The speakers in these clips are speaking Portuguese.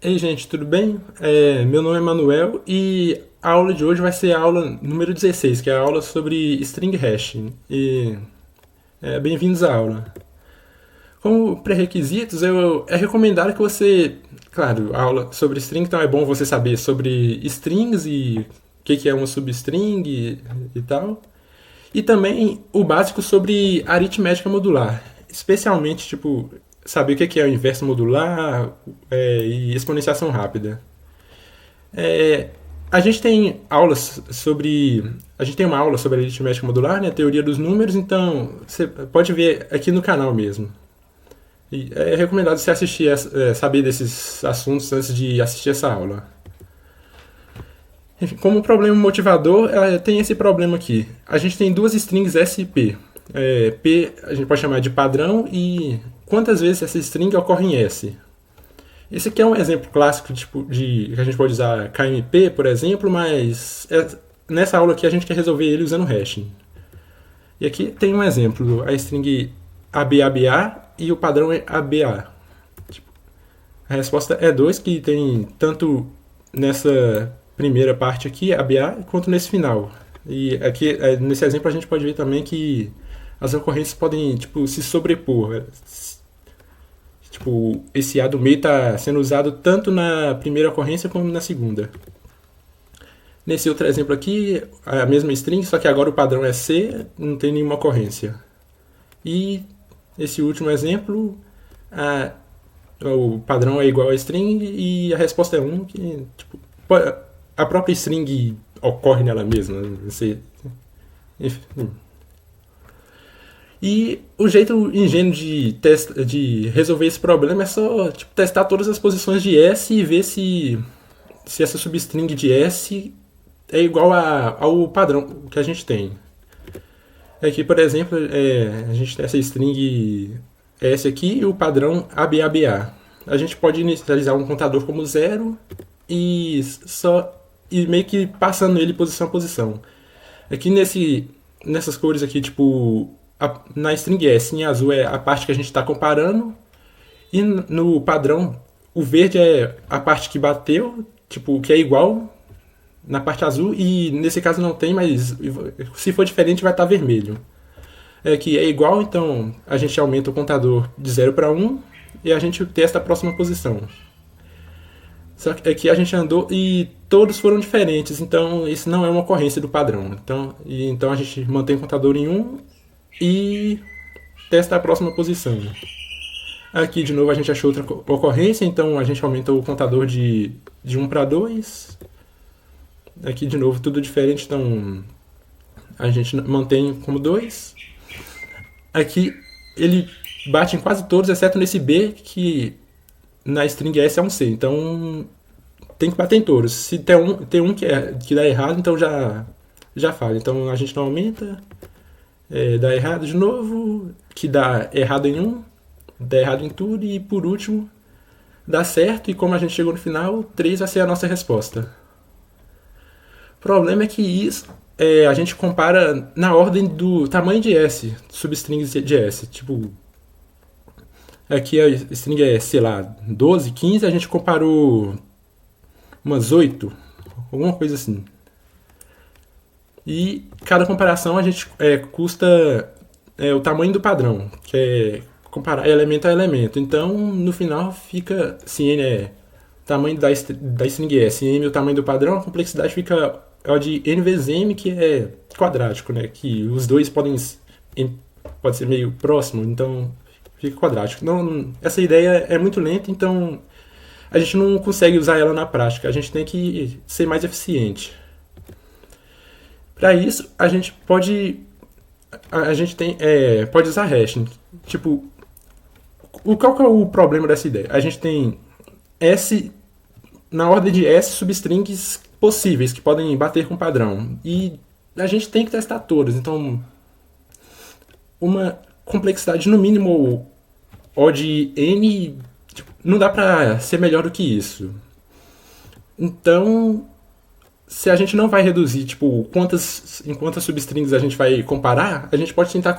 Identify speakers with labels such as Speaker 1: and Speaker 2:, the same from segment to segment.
Speaker 1: Ei, gente, tudo bem? Meu nome é Manuel e a aula de hoje vai ser a aula número 16, que é a aula sobre string hashing. Bem-vindos à aula. Como pré-requisitos, é recomendado que você, claro, a aula sobre string, então é bom você saber sobre strings e o que é uma substring e tal. E também o básico sobre aritmética modular, especialmente, tipo, saber o que é o inverso modular e exponenciação rápida. É, a gente tem aulas sobre. A gente tem uma aula sobre aritmética modular, né? Teoria dos números, então você pode ver aqui no canal mesmo. E é recomendado você assistir, saber desses assuntos antes de assistir essa aula. Enfim, como problema motivador, tem esse problema aqui. A gente tem duas strings S e P. P a gente pode chamar de padrão e quantas vezes essa string ocorre em S. Esse aqui é um exemplo clássico tipo, de que a gente pode usar KMP, por exemplo, mas nessa aula aqui a gente quer resolver ele usando hashing. E aqui tem um exemplo, a string ABABA e o padrão é ABA. A resposta é 2, que tem tanto nessa primeira parte aqui, ABA, quanto nesse final. E aqui, nesse exemplo, a gente pode ver também que as ocorrências podem tipo, se sobrepor. Tipo, esse A do meio está sendo usado tanto na primeira ocorrência como na segunda. Nesse outro exemplo aqui, a mesma string, só que agora o padrão é C, não tem nenhuma ocorrência. E esse último exemplo, o padrão é igual a string e a resposta é 1, que tipo, a própria string ocorre nela mesma. Enfim. E o jeito ingênuo de resolver esse problema é só tipo, testar todas as posições de S e ver se essa substring de S é igual ao padrão que a gente tem. Aqui, por exemplo, a gente tem essa string S aqui e o padrão ABABA. A gente pode inicializar um contador como zero e meio que passando ele posição a posição. Aqui nessas cores aqui, tipo, na string S em azul é a parte que a gente está comparando e no padrão o verde é a parte que bateu, tipo, que é igual na parte azul e nesse caso não tem, mas se for diferente vai estar vermelho. Que é igual, então a gente aumenta o contador de 0 para 1 e a gente testa a próxima posição. Só que aqui a gente andou e todos foram diferentes, então isso não é uma ocorrência do padrão. Então a gente mantém o contador em 1 e testa a próxima posição. Aqui de novo a gente achou outra ocorrência, então a gente aumenta o contador de 1 para 2. Aqui de novo tudo diferente, então a gente mantém como 2. Aqui ele bate em quase todos, exceto nesse B, que na string S é um C. Então tem que bater em todos. Se tem um que dá errado, então já falha. Então a gente não aumenta, dá errado de novo, que dá errado em um, dá errado em tudo, e por último dá certo, e como a gente chegou no final, 3 vai ser a nossa resposta. O problema é que isso a gente compara na ordem do tamanho de S, substrings de S. Tipo, aqui a string é, sei lá, 12, 15, a gente comparou umas 8, alguma coisa assim. E cada comparação a gente custa o tamanho do padrão, que é comparar elemento a elemento. Então, no final fica, se n é o tamanho da string S, m é o tamanho do padrão, a complexidade fica de n vezes m, que é quadrático, né? Que os dois pode ser meio próximo, então fica quadrático. Não, essa ideia é muito lenta, então a gente não consegue usar ela na prática. A gente tem que ser mais eficiente. Para isso, pode usar hashing. Tipo, qual que é o problema dessa ideia? A gente tem S na ordem de S substrings possíveis que podem bater com o padrão. E a gente tem que testar todas. Então, uma complexidade no mínimo O de N tipo, não dá pra ser melhor do que isso. Então, se a gente não vai reduzir, tipo, em quantas substrings a gente vai comparar, a gente pode tentar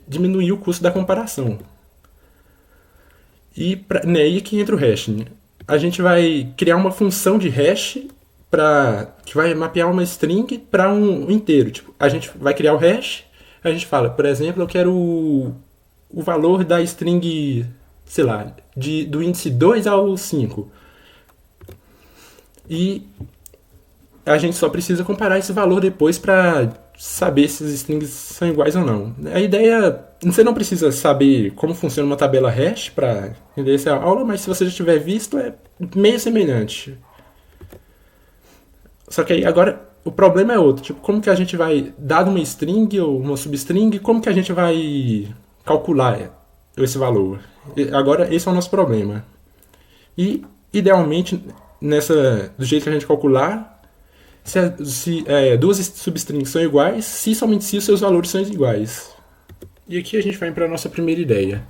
Speaker 1: diminuir o custo da comparação. E aí que entra o hashing. a gente vai criar uma função de hash que vai mapear uma string para um inteiro. Tipo, a gente vai criar o hash, a gente fala, por exemplo, eu quero o valor da string, sei lá, do índice 2 ao 5. E a gente só precisa comparar esse valor depois para saber se as strings são iguais ou não. A ideia, você não precisa saber como funciona uma tabela hash para entender essa aula, mas se você já tiver visto, é meio semelhante. Só que aí agora o problema é outro, tipo, como que a gente vai, dado uma string ou uma substring, como que a gente vai calcular esse valor? Agora esse é o nosso problema. E idealmente do jeito que a gente calcular, se duas substrings são iguais, se somente se os seus valores são iguais. E aqui a gente vai para a nossa primeira ideia.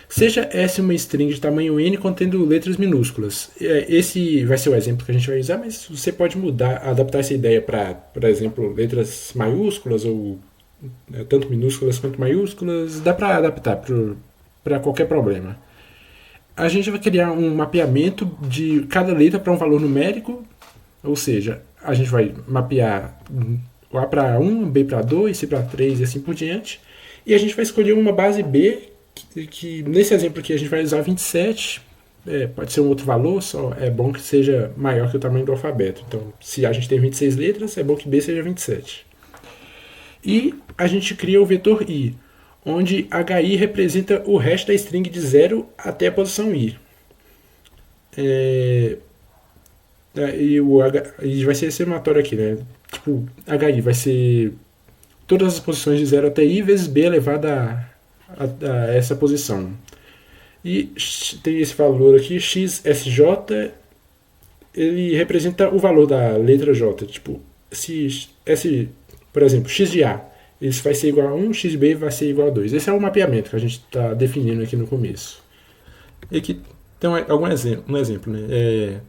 Speaker 1: Seja S uma string de tamanho n contendo letras minúsculas. Esse vai ser o exemplo que a gente vai usar, mas você pode adaptar essa ideia para, por exemplo, letras maiúsculas ou tanto minúsculas quanto maiúsculas. Dá para adaptar para qualquer problema. A gente vai criar um mapeamento de cada letra para um valor numérico, ou seja, a gente vai mapear A para 1, B para 2, C para 3 e assim por diante. E a gente vai escolher uma base B, que nesse exemplo aqui a gente vai usar 27, pode ser um outro valor, só é bom que seja maior que o tamanho do alfabeto. Então, se a gente tem 26 letras, é bom que B seja 27. E a gente cria o vetor I, onde HI representa o hash da string de 0 até a posição I. E vai ser somatório aqui, né? Tipo, HI vai ser todas as posições de 0 até I vezes B elevado a essa posição. E tem esse valor aqui, XSJ, ele representa o valor da letra J. Tipo, por exemplo, X de A, isso vai ser igual a 1, X de B vai ser igual a 2. Esse é o mapeamento que a gente está definindo aqui no começo. E aqui tem um exemplo, né?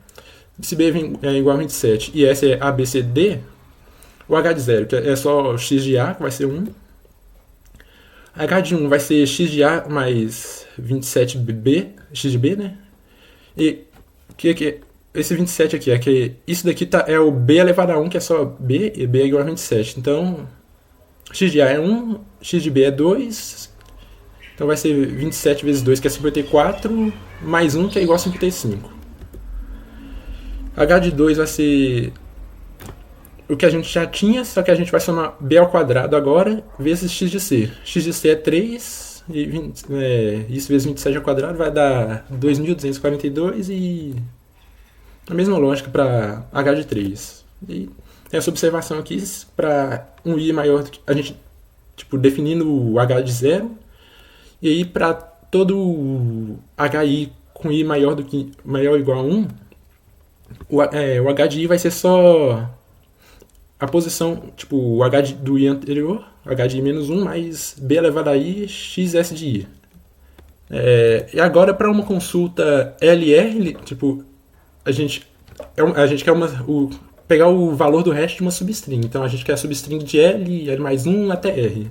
Speaker 1: Se B é igual a 27 e S é ABCD, o H de 0, que é só X de A, que vai ser 1. H de 1 vai ser X de A mais 27B, X de B, né? E esse 27 aqui, isso daqui é o B elevado a 1, que é só B, e B é igual a 27. Então, X de A é 1, X de B é 2, então vai ser 27 vezes 2, que é 54, mais 1, que é igual a 55. H de 2 vai ser o que a gente já tinha, só que a gente vai somar B ao quadrado agora, vezes X de C. X de C é 3, e isso vezes 27 ao quadrado vai dar 2.242 e a mesma lógica para H de 3. E tem essa observação aqui para um I maior, a gente definindo o H de 0, e aí para todo HI com I maior ou igual a 1, o H de I vai ser só a posição, tipo, o H do I anterior, H de I menos 1, mais B elevado a I, XS de I. E agora, para uma consulta LR, tipo, a gente quer pegar o valor do hash de uma substring. Então, a gente quer a substring de L mais 1 até R.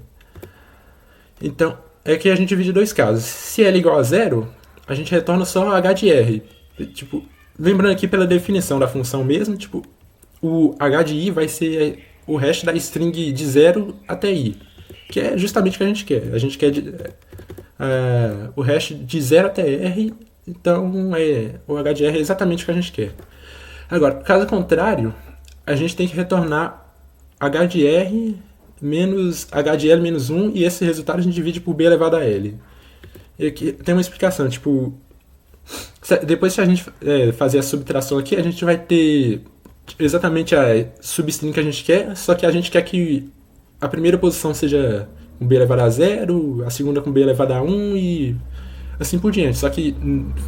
Speaker 1: Então, é que a gente divide dois casos. Se L igual a 0, a gente retorna só H de R. Tipo, lembrando aqui pela definição da função mesmo, tipo, o H de I vai ser o hash da string de 0 até I, que é justamente o que a gente quer. A gente quer o hash de 0 até R, então o H de R é exatamente o que a gente quer. Agora, caso contrário, a gente tem que retornar H de R menos H de L menos 1, e esse resultado a gente divide por B elevado a L. E aqui tem uma explicação, tipo, depois que a gente fazer a subtração aqui, a gente vai ter exatamente a substring que a gente quer, só que a gente quer que a primeira posição seja com B elevado a 0, a segunda com B elevado a 1 e assim por diante. Só que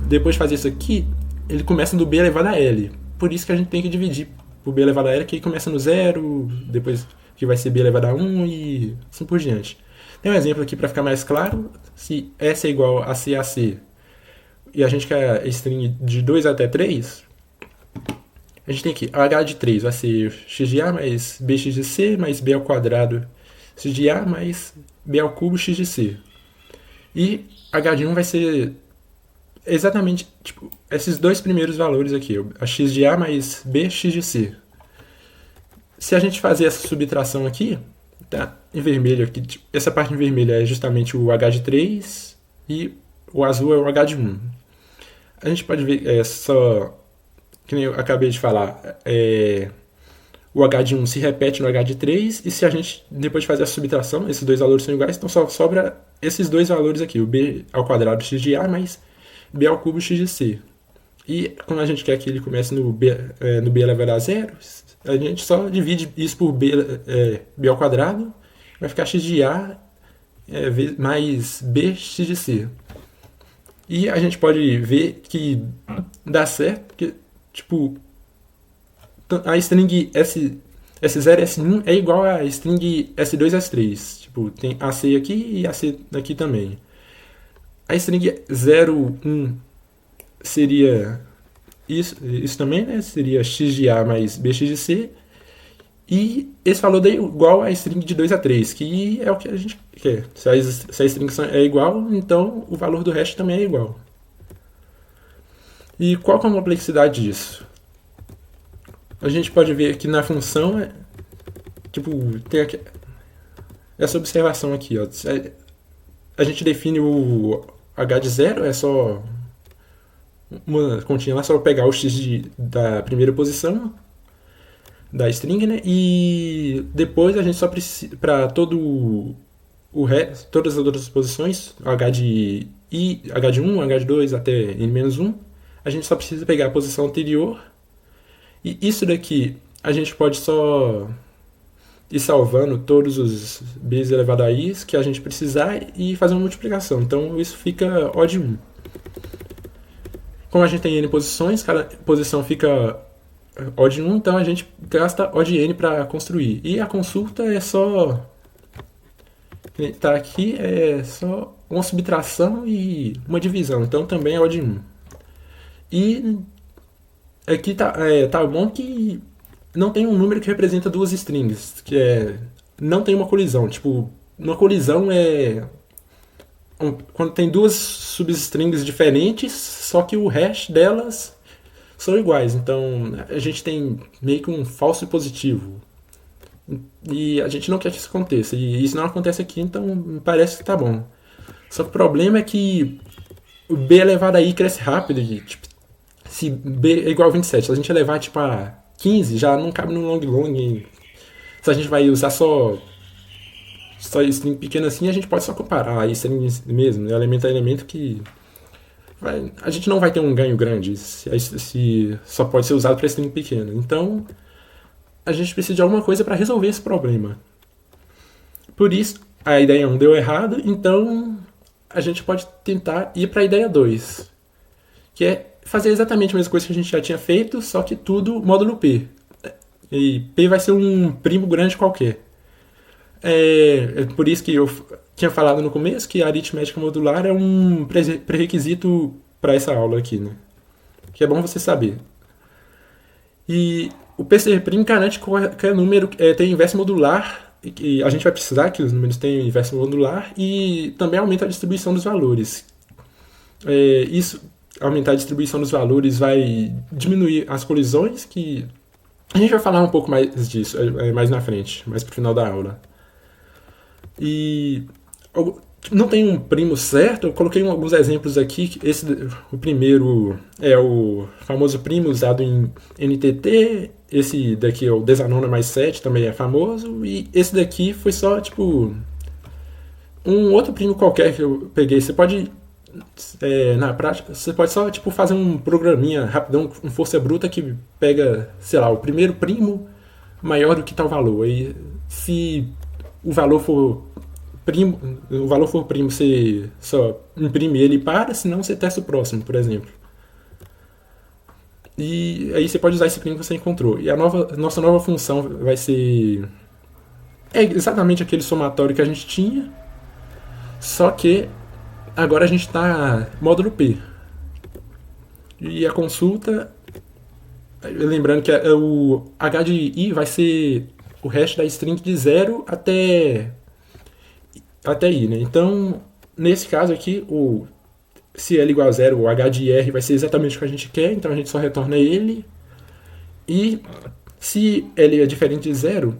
Speaker 1: depois de fazer isso aqui, ele começa do B elevado a L. Por isso que a gente tem que dividir por B elevado a L, que começa no 0, depois que vai ser B elevado a 1 e assim por diante. Tem um exemplo aqui para ficar mais claro. Se S é igual a CAC e a gente quer a string de 2 até 3, a gente tem aqui, H de 3 vai ser x de A mais bx de C mais b ao quadrado x de A mais b ao cubo x de C. E H de 1 vai ser exatamente tipo, esses dois primeiros valores aqui, a x de A mais B x de C. Se a gente fazer essa subtração aqui, tá em vermelho aqui, tipo, essa parte em vermelho é justamente o H de 3 e o azul é o H de 1. A gente pode ver, só que nem eu acabei de falar, o H de 1 se repete no H de 3, e se a gente depois de fazer a subtração, esses dois valores são iguais, então só sobra esses dois valores aqui, o b ao quadrado x de A mais b ao cubo x de C. E como a gente quer que ele comece no b elevado a zero, a gente só divide isso por b ao quadrado, vai ficar x de A mais b x de C. E a gente pode ver que dá certo, porque, tipo, a string S0 e S1 é igual a string S2 e S3. Tipo, tem AC aqui e AC aqui também. A string 0, 1 seria isso também, né? Seria x de A mais bx de C. E esse valor é igual a string de 2 a 3, que é o que a gente quer. Se a string é igual, então o valor do resto também é igual. E qual que é a complexidade disso? A gente pode ver que na função, tipo, tem aqui, essa observação aqui, ó. A gente define o h de 0, é só uma continha lá, só pegar o x da primeira posição da string, né? E depois a gente só precisa, para todo o resto, todas as outras posições, h de 1, h de 2 até n-1, a gente só precisa pegar a posição anterior. E isso daqui a gente pode só ir salvando todos os b's elevado a i que a gente precisar e fazer uma multiplicação. Então isso fica O de 1. Como a gente tem n posições, cada posição fica O de 1, então a gente gasta O de n para construir. E a consulta é só... tá aqui, é só uma subtração e uma divisão. Então também é O de 1. E aqui tá bom que não tem um número que representa duas strings, que não tem uma colisão. Tipo, uma colisão é quando tem duas substrings diferentes, só que o hash delas são iguais. Então a gente tem meio que um falso positivo. E a gente não quer que isso aconteça. E isso não acontece aqui, então me parece que tá bom. Só que o problema é que o b elevado a i cresce rápido. E, tipo, se b é igual a 27, se a gente elevar tipo a 15, já não cabe no long long. Se a gente vai usar só string pequeno assim, a gente pode só comparar a string mesmo, elemento a elemento, que a gente não vai ter um ganho grande se só pode ser usado para string pequeno. Então a gente precisa de alguma coisa para resolver esse problema. Por isso, a ideia 1 deu errado, então a gente pode tentar ir para a ideia 2, que é fazer exatamente a mesma coisa que a gente já tinha feito, só que tudo módulo P. E P vai ser um primo grande qualquer. É por isso que eu tinha falado no começo que a aritmética modular é um pré-requisito para essa aula aqui, né? Que é bom você saber. E o PCR' garante que qualquer número tem inverso modular, e a gente vai precisar que os números tenham inverso modular, e também aumenta a distribuição dos valores. Isso, aumentar a distribuição dos valores, vai diminuir as colisões, que a gente vai falar um pouco mais disso mais na frente, mais pro final da aula. E não tem um primo certo, eu coloquei alguns exemplos aqui. O primeiro é o famoso primo usado em NTT, esse daqui é o Desanona mais 7, também é famoso, e esse daqui foi só tipo um outro primo qualquer que eu peguei. Você pode, na prática, você pode só tipo fazer um programinha rapidão, com força bruta, que pega, sei lá, o primeiro primo maior do que tal valor. Aí se o valor for primo, você só imprime ele e para, senão você testa o próximo, por exemplo. E aí você pode usar esse primo que você encontrou. E nossa nova função vai ser exatamente aquele somatório que a gente tinha, só que agora a gente está módulo P. E a consulta, lembrando que o H de I vai ser o hash da string de 0 até I, né? Então, nesse caso aqui, se L igual a zero, o H de R vai ser exatamente o que a gente quer, então a gente só retorna ele. E se L é diferente de zero,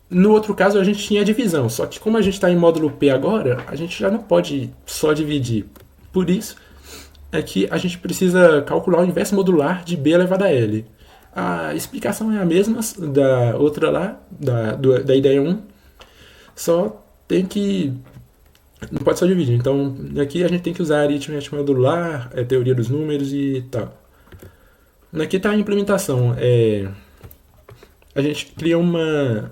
Speaker 1: no outro caso a gente tinha a divisão, só que como a gente está em módulo P agora, a gente já não pode só dividir. Por isso é que a gente precisa calcular o inverso modular de B elevado a L. A explicação é a mesma da outra lá, da ideia 1, só tem que... não pode só dividir. Então aqui a gente tem que usar aritmética modular, teoria dos números e tal. Aqui está a implementação. A gente cria uma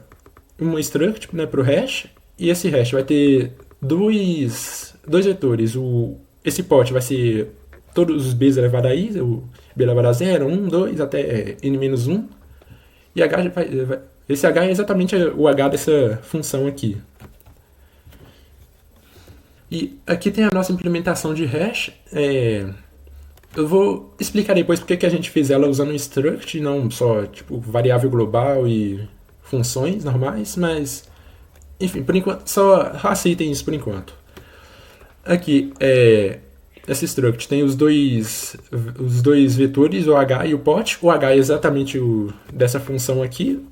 Speaker 1: struct, né, para o hash, e esse hash vai ter dois vetores. Esse pot vai ser todos os b's elevado a i, o b elevado a 0, 1, 2, até n-1. E esse h é exatamente o h dessa função aqui. E aqui tem a nossa implementação de hash. Eu vou explicar depois porque que a gente fez ela usando um struct, não só tipo variável global e funções normais, mas enfim, por enquanto só aceitem isso por enquanto. Aqui essa struct tem os dois vetores, o h e o pot. O h é exatamente dessa função aqui.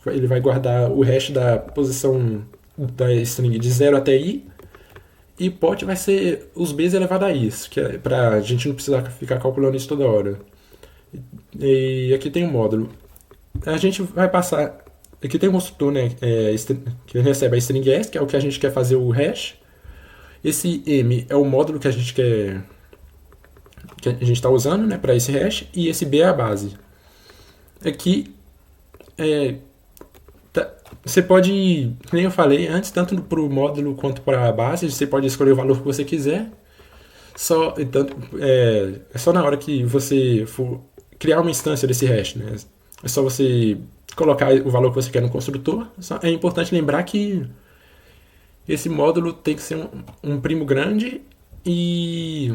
Speaker 1: Ele vai guardar o hash da posição da string de 0 até i. E pot vai ser os b's elevado a i, que é pra gente não precisar ficar calculando isso toda hora. E aqui tem um módulo. A gente vai passar... Aqui tem um construtor, né, que recebe a string s, que é o que a gente quer fazer o hash. Esse m é o módulo que a gente quer... que a gente está usando, né, para esse hash. E esse b é a base. Aqui... Você pode, como eu falei antes, tanto para o módulo quanto para a base, você pode escolher o valor que você quiser. É só na hora que você for criar uma instância desse hash, né? É só você colocar o valor que você quer no construtor. É importante lembrar que esse módulo tem que ser um primo grande e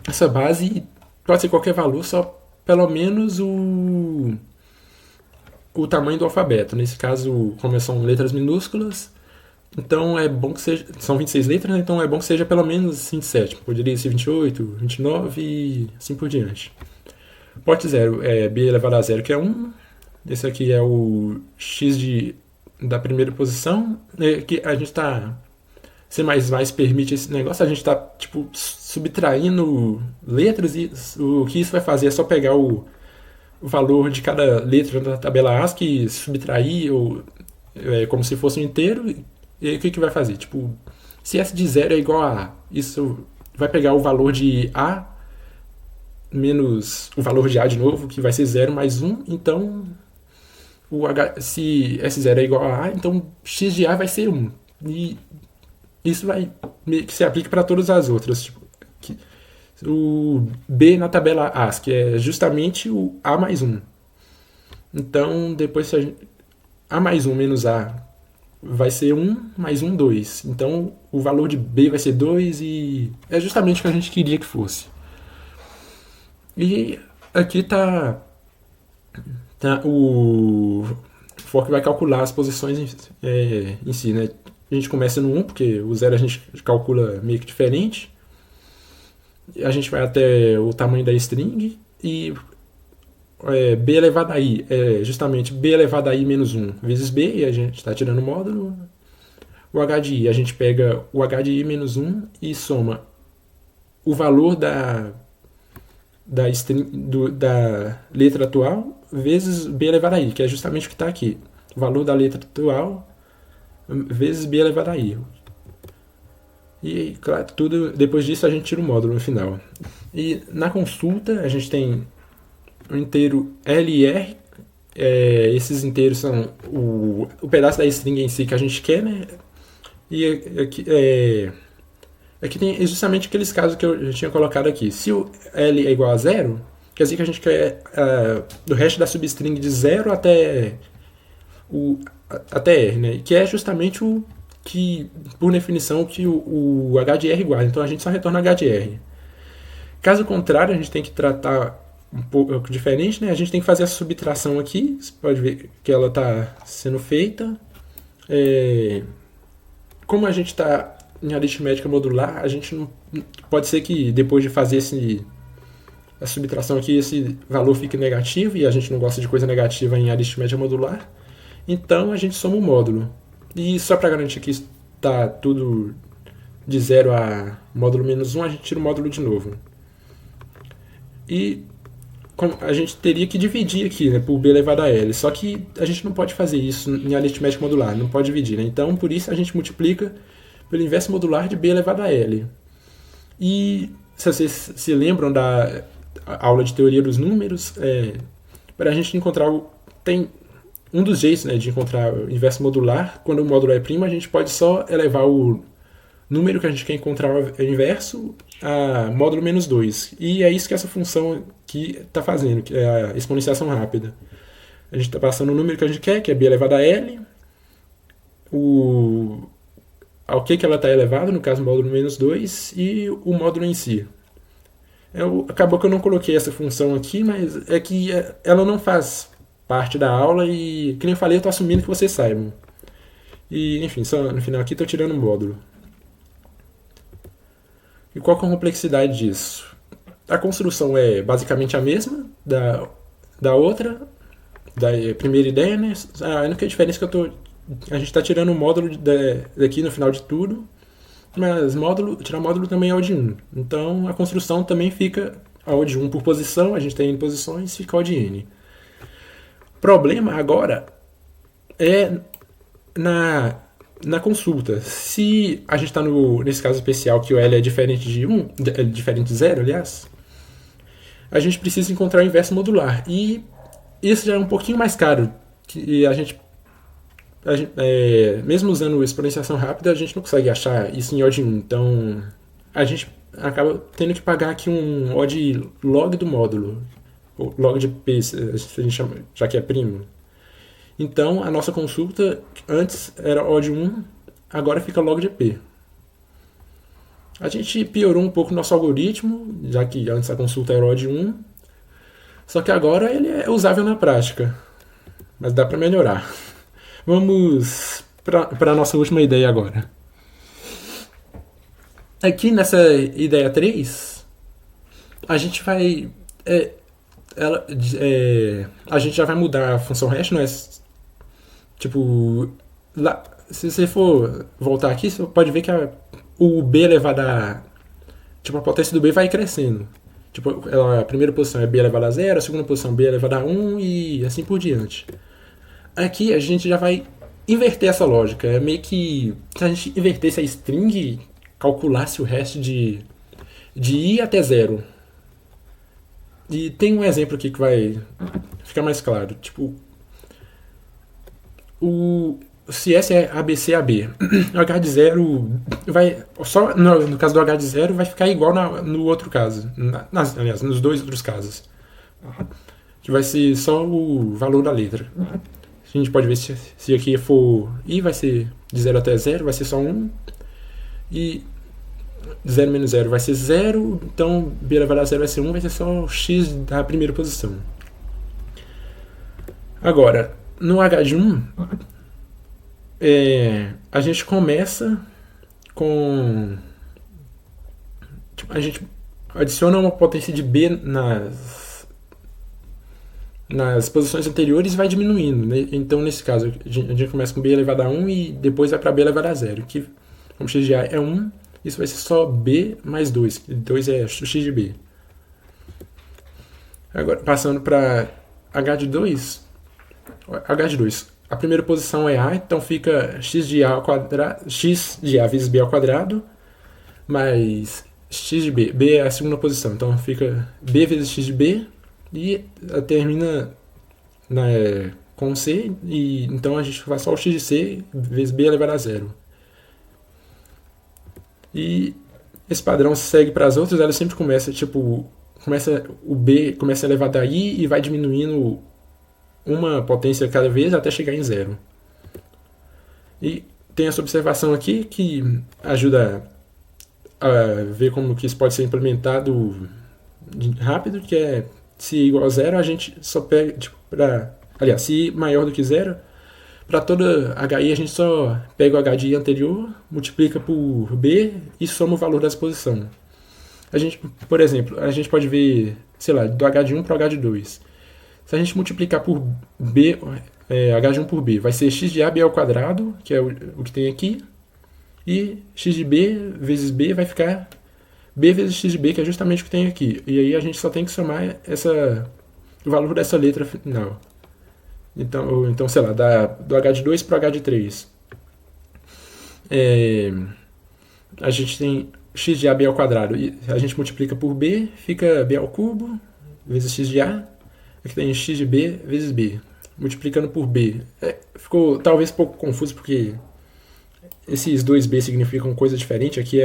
Speaker 1: essa base pode ser qualquer valor, só pelo menos o tamanho do alfabeto. Nesse caso, como são letras minúsculas, então é bom que seja... São 26 letras, né? Então é bom que seja pelo menos 27. Poderia ser 28, 29 e assim por diante. Pot 0 é b elevado a 0, que é 1. Esse aqui é o x da primeira posição. Que a gente está... C++ permite esse negócio. A gente está tipo, subtraindo letras e o que isso vai fazer é só pegar o valor de cada letra da tabela ASCII, subtrair como se fosse um inteiro, e o que vai fazer? Tipo, se S de 0 é igual a... Isso vai pegar o valor de A menos o valor de A de novo, que vai ser 0 mais 1, então se S0 é igual a A, então X de A vai ser 1. E isso vai meio que se aplica para todas as outras, tipo, o B na tabela ASCII é justamente o A mais 1. Então, depois A mais 1 menos A vai ser 1 mais 1, 2. Então, o valor de B vai ser 2 e é justamente o que a gente queria que fosse. E aqui tá o for que vai calcular as posições em si, né? A gente começa no 1, porque o 0 a gente calcula meio que diferente. A gente vai até o tamanho da string e b elevado a i é justamente b elevado a i menos 1 vezes b, e a gente está tirando o módulo. O h de i, a gente pega o h de i menos 1 e soma o valor da letra atual vezes b elevado a i, que é justamente o que está aqui. O valor da letra atual vezes b elevado a i. E, claro, depois disso a gente tira o módulo no final. E na consulta a gente tem o inteiro L e R. Esses inteiros são o pedaço da string em si que a gente quer, né? E aqui tem justamente aqueles casos que eu já tinha colocado aqui. Se o L é igual a 0, quer dizer que a gente quer do hash da substring de 0 até R, né? Que é justamente o que, por definição, que o H de R guarda. Então a gente só retorna H de R. Caso contrário, a gente tem que tratar um pouco diferente, né? A gente tem que fazer a subtração aqui. Você pode ver que ela está sendo feita. Como a gente está em aritmética modular, a gente não. Pode ser que depois de fazer a subtração aqui, esse valor fique negativo, e a gente não gosta de coisa negativa em aritmética modular. Então a gente soma o módulo. E só para garantir que está tudo de 0 a módulo menos 1, a gente tira o módulo de novo. E a gente teria que dividir aqui, né, por b elevado a l. Só que a gente não pode fazer isso em aritmética modular, não pode dividir, né? Então, por isso a gente multiplica pelo inverso modular de b elevado a l. E se vocês se lembram da aula de teoria dos números, para a gente encontrar tem um dos jeitos, né, de encontrar o inverso modular. Quando o módulo é primo, a gente pode só elevar o número que a gente quer encontrar o inverso a módulo menos 2. E é isso que essa função aqui está fazendo, que é a exponenciação rápida. A gente está passando o número que a gente quer, que é b elevado a l, ao que ela está elevada, no caso módulo menos 2, e o módulo em si. Acabou que eu não coloquei essa função aqui, mas é que ela não faz parte da aula e, como eu falei, eu estou assumindo que vocês saibam. E, enfim, só no final aqui estou tirando o módulo. E qual que é a complexidade disso? A construção é basicamente a mesma da outra, da primeira ideia, né? A única diferença é que a gente está tirando o módulo daqui no final de tudo, mas tirar módulo também é O de 1. Então a construção também fica a O de 1 por posição, a gente tem N posições, fica O de N. O problema agora é na consulta. Se a gente está nesse caso especial que o L é diferente de 1, é diferente de 0, aliás, a gente precisa encontrar o inverso modular. E isso já é um pouquinho mais caro. Que mesmo usando exponenciação rápida, a gente não consegue achar isso em O de 1. Então, a gente acaba tendo que pagar aqui um O de log do módulo. Ou log de P, a gente chama, já que é primo. Então, a nossa consulta antes era O de 1, agora fica log de P. A gente piorou um pouco o nosso algoritmo, já que antes a consulta era O de 1, só que agora ele é usável na prática, mas dá para melhorar. Vamos para a nossa última ideia agora. Aqui nessa ideia 3, a gente vai... a gente já vai mudar a função hash, não é? Tipo, lá, se você for voltar aqui, você pode ver que o b elevado a... Tipo, a potência do b vai crescendo. Tipo, a primeira posição é b elevado a 0, a segunda posição é b elevado a 1 e assim por diante. Aqui a gente já vai inverter essa lógica. É meio que se a gente invertesse a string, calculasse o resto de i até 0. E tem um exemplo aqui que vai ficar mais claro. Tipo, se S é ABCAB, o H de 0 vai... Só no caso do H de 0 vai ficar igual no outro caso. Aliás, nos dois outros casos. Que vai ser só o valor da letra. A gente pode ver se aqui for I, vai ser de 0 até 0, vai ser só 1. E 0 menos 0 vai ser 0. Então B elevado a 0 vai ser 1, vai ser só X da primeira posição. Agora, no H de 1, a gente começa com... A gente adiciona uma potência de B nas posições anteriores e vai diminuindo, né? Então, nesse caso, a gente começa com B elevado a 1 e depois vai para B elevado a 0, que, como x de A é 1, isso vai ser só B mais 2, 2 é x de B. Agora, passando para H de 2, a primeira posição é A, então fica x de A ao quadrado, x de A vezes B ao quadrado, mais x de B. B é a segunda posição, então fica B vezes x de B, e termina com C, e então a gente faz só o x de C vezes B elevado a 0. E esse padrão segue para as outras, ela sempre começa, o B começa elevado a I e vai diminuindo uma potência cada vez até chegar em 0. E tem essa observação aqui que ajuda a ver como que isso pode ser implementado rápido, que é se igual a 0, a gente só pega, aliás, se maior do que 0, Para toda HI a gente só pega o H de I anterior, multiplica por B e soma o valor da exposição. A gente, por exemplo, a gente pode ver, sei lá, do H de 1 para o H de 2. Se a gente multiplicar por B, H de 1 por B, vai ser x de A B ao quadrado, que é o que tem aqui, e x de B vezes B vai ficar B vezes x de B, que é justamente o que tem aqui. E aí a gente só tem que somar o valor dessa letra final. Então sei lá, do H de 2 para o H de 3. A gente tem x de AB ao quadrado. E a gente multiplica por B, fica B ao cubo, vezes x de A. Aqui tem x de B vezes B. Multiplicando por B. Ficou talvez um pouco confuso, porque esses dois B significam coisa diferente. Aqui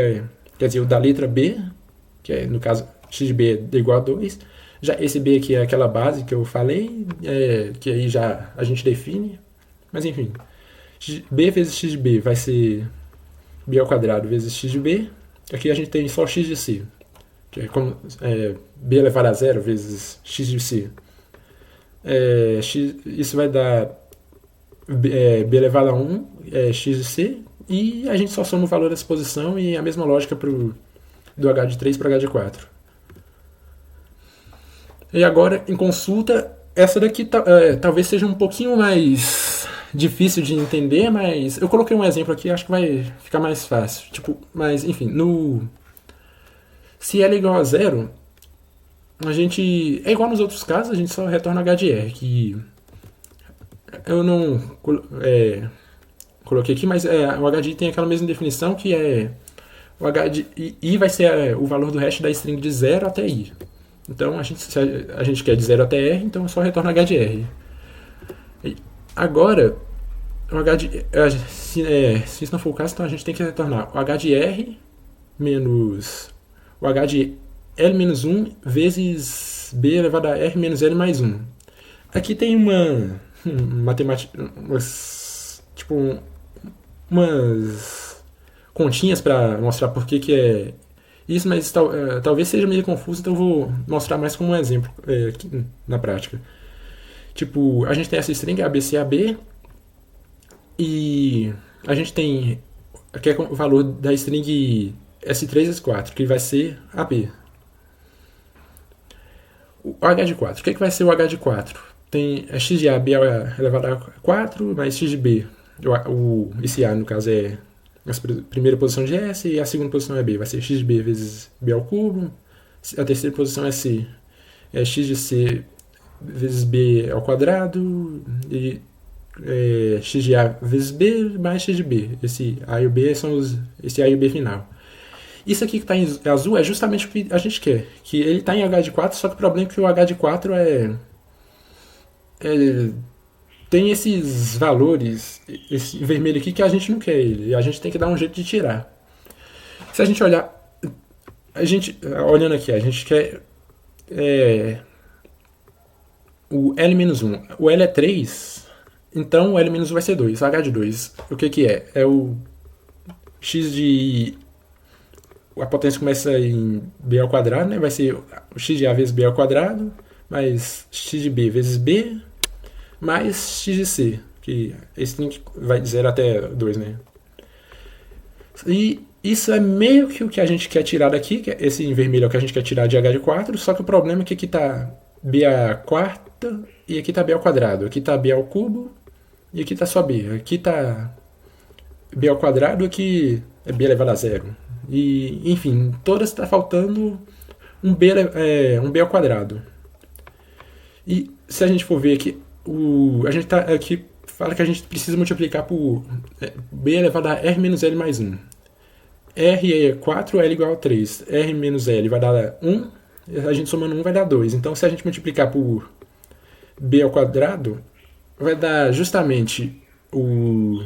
Speaker 1: quer dizer, o da letra B, que é, no caso, x de B é igual a 2. Já esse B aqui é aquela base que eu falei, que aí já a gente define. Mas enfim, B vezes x de B vai ser B ao quadrado vezes x de B. Aqui a gente tem só x de C, que é como B elevado a zero vezes x de C. Isso vai dar B elevado a 1, x de C, e a gente só soma o valor da exposição e a mesma lógica do H de 3 para H de 4. E agora, em consulta, essa daqui talvez seja um pouquinho mais difícil de entender, mas eu coloquei um exemplo aqui, acho que vai ficar mais fácil. Mas enfim, se L é igual a zero, a gente, é igual nos outros casos, a gente só retorna H de R, que eu não coloquei aqui, mas o H de I tem aquela mesma definição, que o H de I vai ser o valor do hash da string de 0 até I. Então, se a gente quer de 0 até R, então só retorna H de R. Agora, o H de, se isso não for o caso, então a gente tem que retornar o H de R menos o H de L menos 1 vezes B elevado a R menos L mais 1. Aqui tem uma matemática, umas continhas para mostrar por que é isso, mas talvez seja meio confuso, então eu vou mostrar mais como um exemplo aqui na prática. A gente tem essa string ABCAB e a gente tem aqui é o valor da string S3 S4, que vai ser AB. O H de 4, o que vai ser o H de 4? Tem x de AB elevado a 4 mais x de B. Esse A, no caso, é a primeira posição de S e a segunda posição é B. Vai ser x de B vezes B ao cubo. A terceira posição é C. É x de C vezes B ao quadrado. E x de A vezes B mais x de B. Esse A e o B são esse A e o B final. Isso aqui que está em azul é justamente o que a gente quer. Que ele está em H de 4, só que o problema é que o H de 4 tem esses valores, esse vermelho aqui, que a gente não quer ele. E a gente tem que dar um jeito de tirar. Se a gente olhar, olhando aqui, a gente quer o L-1. O L é 3, então o L-1 vai ser 2. H de 2. O que é? É o x de... A potência começa em B ao quadrado, né? Vai ser o x de A vezes B ao quadrado, mais x de B vezes B, mais x de C, que esse vai de 0 até 2, né? E isso é meio que o que a gente quer tirar daqui, que esse em vermelho é o que a gente quer tirar de H de 4, só que o problema é que aqui está B à quarta e aqui está B ao quadrado. Aqui está B ao cubo e aqui está só B. Aqui está B ao quadrado, aqui é B elevado a zero. E, enfim, todas está faltando um B ao quadrado. E se a gente for ver aqui, a gente tá aqui fala que a gente precisa multiplicar por B elevado a R menos L mais 1. R é 4, L igual a 3. R menos L vai dar 1, a gente somando 1 vai dar 2. Então, se a gente multiplicar por B ao quadrado, vai dar justamente o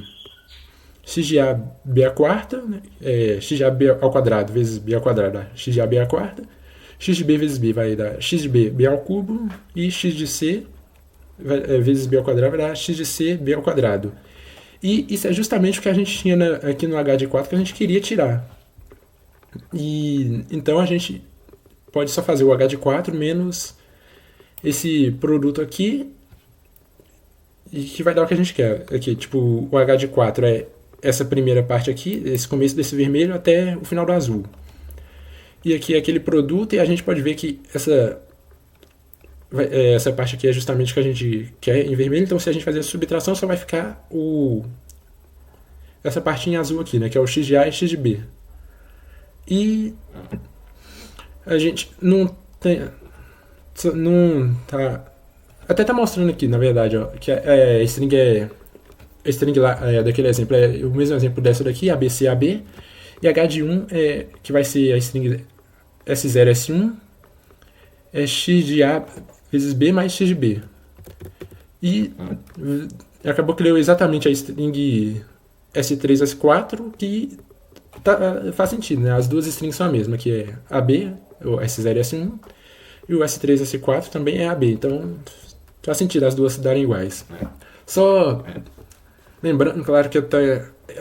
Speaker 1: x de a b à quarta, né? X de a b ao quadrado vezes b ao quadrado, x de a b à quarta. X de b vezes b vai dar x de b, b ao cubo, e x de c vezes b ao quadrado vai dar x de c, b ao quadrado. E isso é justamente o que a gente tinha aqui no H de 4 que a gente queria tirar. E então a gente pode só fazer o H de 4 menos esse produto aqui. e que vai dar o que a gente quer. Aqui, tipo, o H de 4 é essa primeira parte aqui, esse começo desse vermelho até o final do azul. E aqui é aquele produto, e a gente pode ver que essa parte aqui é justamente o que a gente quer em vermelho, então se a gente fazer a subtração só vai ficar essa partinha azul aqui, né, que é o x de A e x de B. E a gente não tá, até tá mostrando aqui, na verdade, ó, que a string lá, daquele exemplo é o mesmo exemplo dessa daqui, ABC, AB, e H de 1 que vai ser a string S0, S1, é x de A vezes B mais x de B. E acabou que leu exatamente a string S3, S4, que faz sentido, né? As duas strings são a mesma, que é AB, o S0 e S1, e o S3 e S4 também é AB, então faz sentido as duas se darem iguais. Só lembrando, claro que a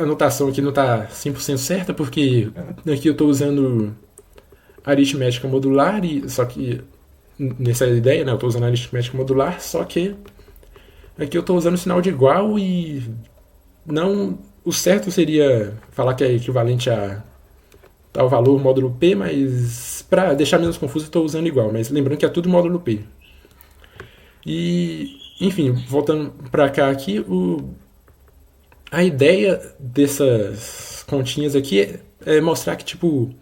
Speaker 1: anotação aqui não está 100% certa, porque aqui eu estou usando aritmética modular, só que nessa ideia, né, eu estou usando aritmética modular, só que aqui eu estou usando sinal de igual e não. O certo seria falar que é equivalente a tal valor módulo P, mas para deixar menos confuso eu estou usando igual, mas lembrando que é tudo módulo P. E, enfim, voltando para cá aqui, a ideia dessas continhas aqui é mostrar que, tipo,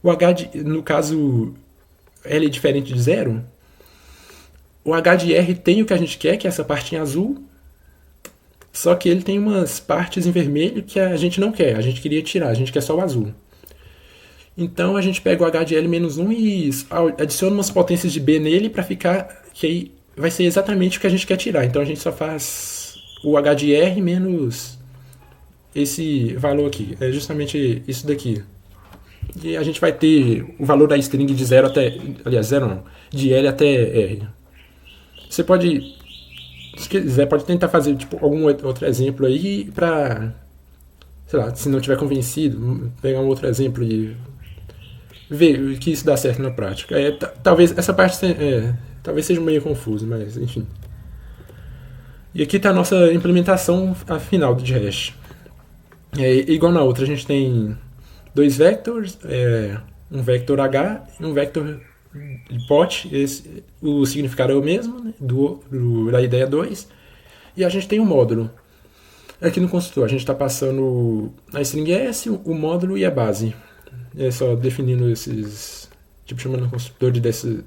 Speaker 1: o H, no caso, L é diferente de zero, o H de R tem o que a gente quer, que é essa partinha azul, só que ele tem umas partes em vermelho que a gente não quer, a gente queria tirar, a gente quer só o azul. Então a gente pega o H de L menos 1 e adiciona umas potências de B nele para ficar, que aí vai ser exatamente o que a gente quer tirar. Então a gente só faz o H de R menos esse valor aqui, é justamente isso daqui. E a gente vai ter o valor da string de 0 até, aliás, 0 não, de L até R. Você pode, se quiser, pode tentar fazer tipo, algum outro exemplo aí pra, sei lá, se não tiver convencido, pegar um outro exemplo e ver que isso dá certo na prática. Talvez essa parte talvez seja meio confusa, mas enfim. E aqui está a nossa implementação final de hash. Igual na outra, a gente tem dois vectors, um vector H e um vector pot. O significado é o mesmo, né, da ideia 2. E a gente tem um módulo. Aqui no construtor, a gente está passando a string S, o módulo e a base. É só definindo esses, tipo, chamando o construtor desses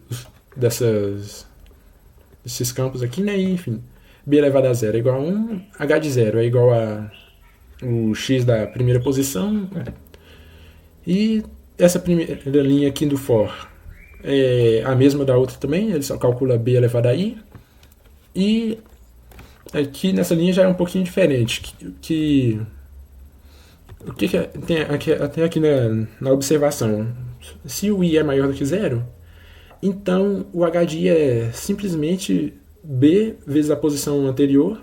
Speaker 1: campos aqui, né? E, enfim, B elevado a 0 é igual a 1, H de 0 é igual a o X da primeira posição. E essa primeira linha aqui do for é a mesma da outra também, ele só calcula B elevado a I. E aqui nessa linha já é um pouquinho diferente, o que tem até aqui na observação? Se o I é maior do que 0, então o H de I é simplesmente B vezes a posição anterior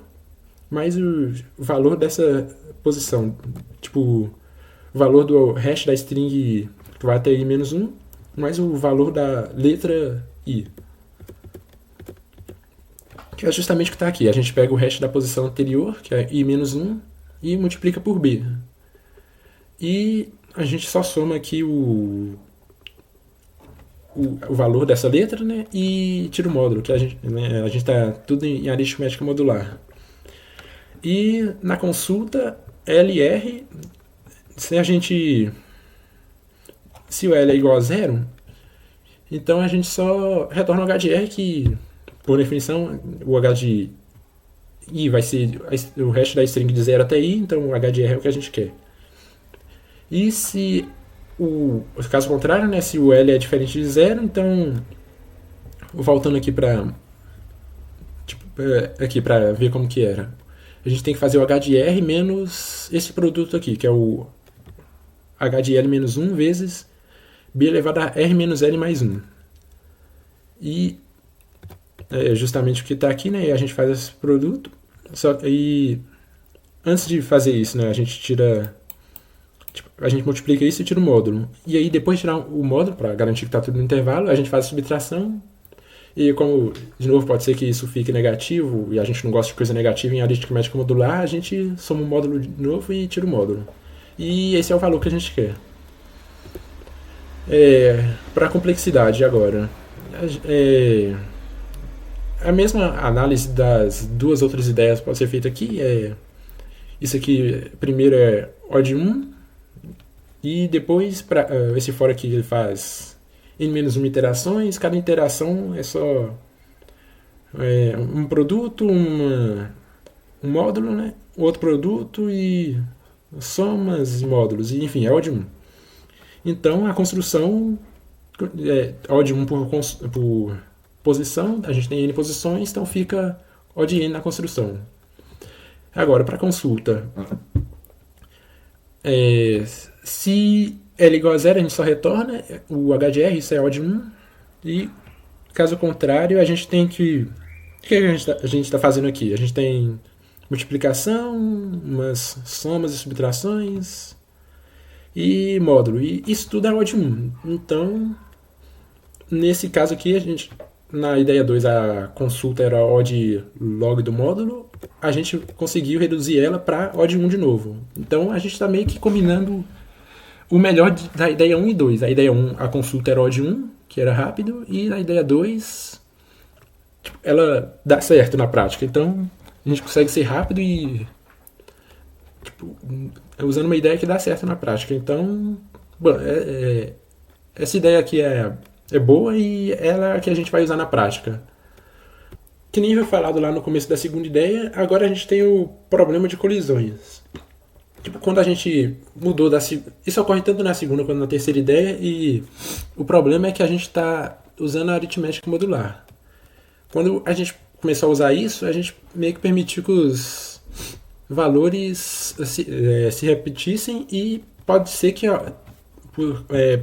Speaker 1: mais o valor dessa posição. Tipo, o valor do hash da string que vai até I menos 1 mais o valor da letra I. Que é justamente o que está aqui. A gente pega o hash da posição anterior, que é I menos 1, e multiplica por B. E a gente só soma aqui o valor dessa letra, né, e tira o módulo, que a gente está tudo em aritmética modular. E na consulta LR, se o L é igual a 0, então a gente só retorna o H de R, que por definição o H de I vai ser o hash da string de 0 até I, então o H de R é o que a gente quer. E se o caso contrário, né, se o L é diferente de 0, então voltando aqui para ver como que era. A gente tem que fazer o H de R menos esse produto aqui, que é o H de L menos 1 vezes B elevado a R menos L mais 1. E é justamente o que está aqui, né? E a gente faz esse produto. Só que antes de fazer isso, né, a gente multiplica isso e tira o módulo. E aí depois de tirar o módulo, para garantir que está tudo no intervalo, a gente faz a subtração E como, de novo, pode ser que isso fique negativo, e a gente não gosta de coisa negativa em aritmética modular, a gente soma um módulo de novo e tira o módulo. E esse é o valor que a gente quer. Para complexidade agora. É, a mesma análise das duas outras ideias pode ser feita aqui. Isso aqui, primeiro é O de 1, e depois, esse fora aqui, ele faz n-1 iterações. Cada interação é só um produto, um módulo, né? Outro produto e somas e módulos. E, enfim, é O de 1. Então, a construção O de 1 por posição, a gente tem n posições, então fica O de n na construção. Agora, para consulta, se L igual a zero, a gente só retorna o HDR, isso é O de 1, e caso contrário, a gente tem que... O que a gente está fazendo aqui? A gente tem multiplicação, umas somas e subtrações e módulo, e isso tudo é O de 1. Então, nesse caso aqui, a gente, na ideia 2, a consulta era O de log do módulo, a gente conseguiu reduzir ela para O de 1 de novo. Então a gente está meio que combinando o melhor da ideia 1 e 2. A ideia 1, a consulta era O de 1, que era rápido, e na ideia 2, ela dá certo na prática. Então a gente consegue ser rápido e usando uma ideia que dá certo na prática. Então, bom, essa ideia aqui é boa e ela é a que a gente vai usar na prática. Que nem foi falado lá no começo da segunda ideia, agora a gente tem o problema de colisões. Quando a gente mudou da segunda... Isso ocorre tanto na segunda quanto na terceira ideia, e o problema é que a gente está usando a aritmética modular. Quando a gente começou a usar isso, a gente meio que permitiu que os valores se repetissem, e pode ser que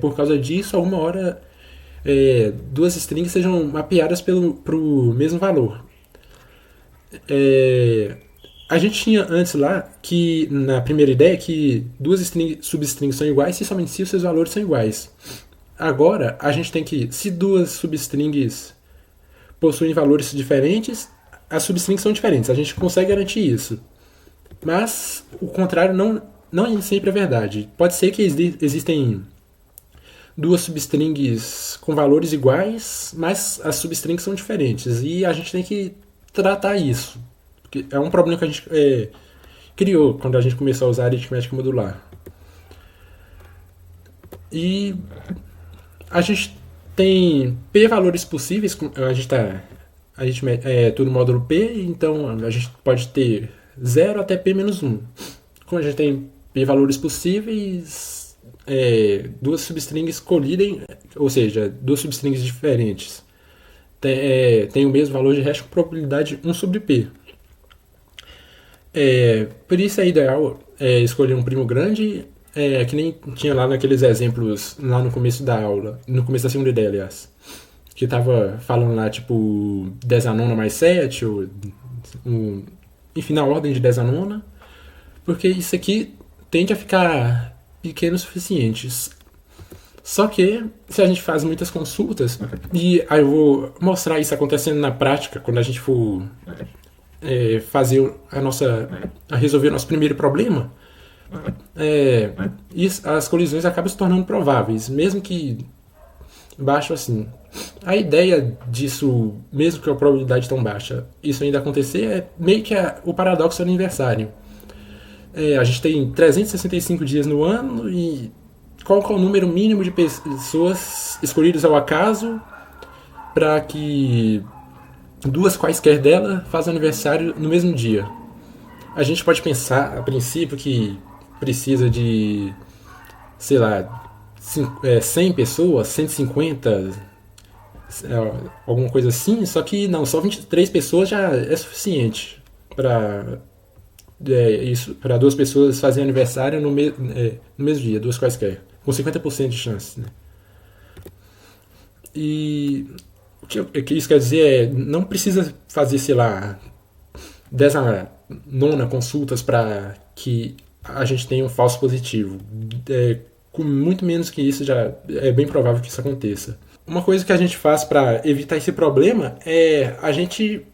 Speaker 1: por causa disso, a uma hora... duas strings sejam mapeadas pro mesmo valor. A gente tinha antes lá, que na primeira ideia, que duas substrings são iguais se somente se os seus valores são iguais. Agora, a gente tem que, se duas substrings possuem valores diferentes, as substrings são diferentes. A gente consegue garantir isso. Mas o contrário não sempre é verdade. Pode ser que existem duas substrings com valores iguais, mas as substrings são diferentes, e a gente tem que tratar isso, porque é um problema que a gente criou quando a gente começou a usar a aritmética modular. E a gente tem p valores possíveis, a gente tudo módulo p, então a gente pode ter 0 até p menos 1. Como a gente tem p valores possíveis, duas substrings colidem, ou seja, duas substrings diferentes tem o mesmo valor de hash com probabilidade 1 sobre p. Por isso é ideal escolher um primo grande, que nem tinha lá naqueles exemplos lá no começo da aula, no começo da segunda ideia, aliás, que tava falando lá, tipo, 10 a nona mais 7, ou, enfim, na ordem de 10 a nona, porque isso aqui tende a ficar pequeno o suficiente. Só que, se a gente faz muitas consultas, e aí eu vou mostrar isso acontecendo na prática, quando a gente for fazer resolver o nosso primeiro problema, as colisões acabam se tornando prováveis, mesmo que baixo assim. A ideia disso, mesmo com a probabilidade tão baixa, isso ainda acontecer, é meio que o paradoxo do aniversário. A gente tem 365 dias no ano, e qual que é o número mínimo de pessoas escolhidas ao acaso para que duas quaisquer delas façam aniversário no mesmo dia? A gente pode pensar, a princípio, que precisa de, sei lá, 100 pessoas, 150, alguma coisa assim, só que não, só 23 pessoas já é suficiente para para duas pessoas fazerem aniversário no mesmo dia, duas quaisquer, com 50% de chance, né? E o que isso quer dizer não precisa fazer, sei lá, 10 a nona consultas para que a gente tenha um falso positivo. Com muito menos que isso, já é bem provável que isso aconteça. uma coisa que a gente faz para evitar esse problema é a gente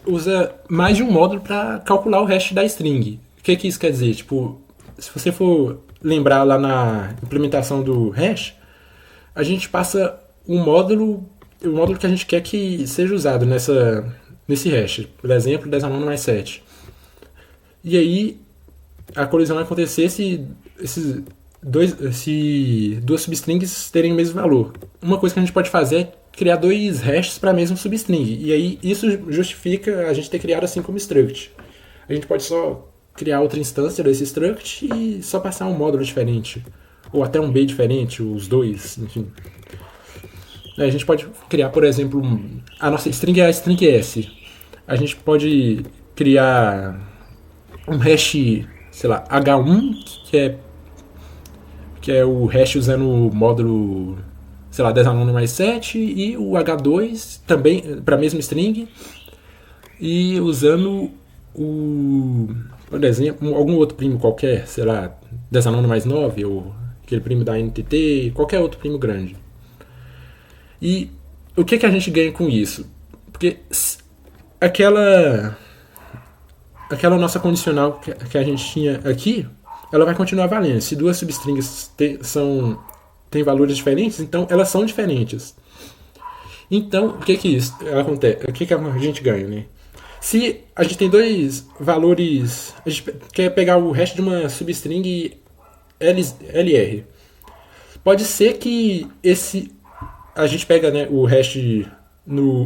Speaker 1: usa mais de um módulo para calcular o hash da string. O que que isso quer dizer? Tipo, se você for lembrar lá na implementação do hash, a gente passa o módulo que a gente quer que seja usado nesse hash. Por exemplo, 10 a 9 mais 7. E aí a colisão vai acontecer se duas substrings terem o mesmo valor. Uma coisa que a gente pode fazer é criar dois hashes para a mesma substring. E aí isso justifica a gente ter criado assim como struct. A gente pode só criar outra instância desse struct e só passar um módulo diferente. Ou até um B diferente, os dois, enfim. A gente pode criar, por exemplo, a nossa string é a string S. A gente pode criar um hash, sei lá, H1, que é o hash usando o módulo, sei lá, 10 a 9 mais 7, e o H2 também para a mesma string, e usando por exemplo, algum outro primo qualquer, sei lá, 10 a 9 mais 9, ou aquele primo da NTT, qualquer outro primo grande. E o que a gente ganha com isso? Porque aquela nossa condicional que a gente tinha aqui, ela vai continuar valendo. Se duas substrings têm valores diferentes, então elas são diferentes. Então, o que isso acontece? O que a gente ganha, né? Se a gente tem dois valores, a gente quer pegar o hash de uma substring LR. Pode ser que a gente pega, né, o hash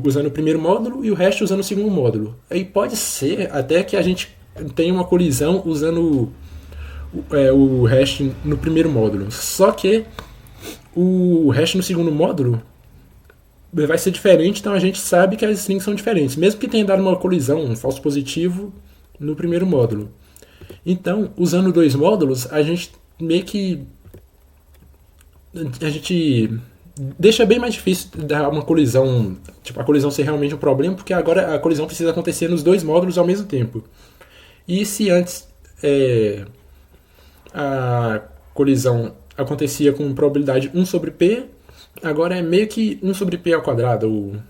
Speaker 1: usando o primeiro módulo e o hash usando o segundo módulo. Aí pode ser até que a gente tenha uma colisão usando o hash no primeiro módulo. Só que o hash no segundo módulo vai ser diferente, então a gente sabe que as strings são diferentes, mesmo que tenha dado uma colisão, um falso positivo no primeiro módulo. Então, usando dois módulos, a gente meio que deixa bem mais difícil dar uma colisão, tipo, a colisão ser realmente um problema, porque agora a colisão precisa acontecer nos dois módulos ao mesmo tempo. E se antes a colisão acontecia com probabilidade 1 sobre P, agora é meio que 1 sobre P ao quadrado.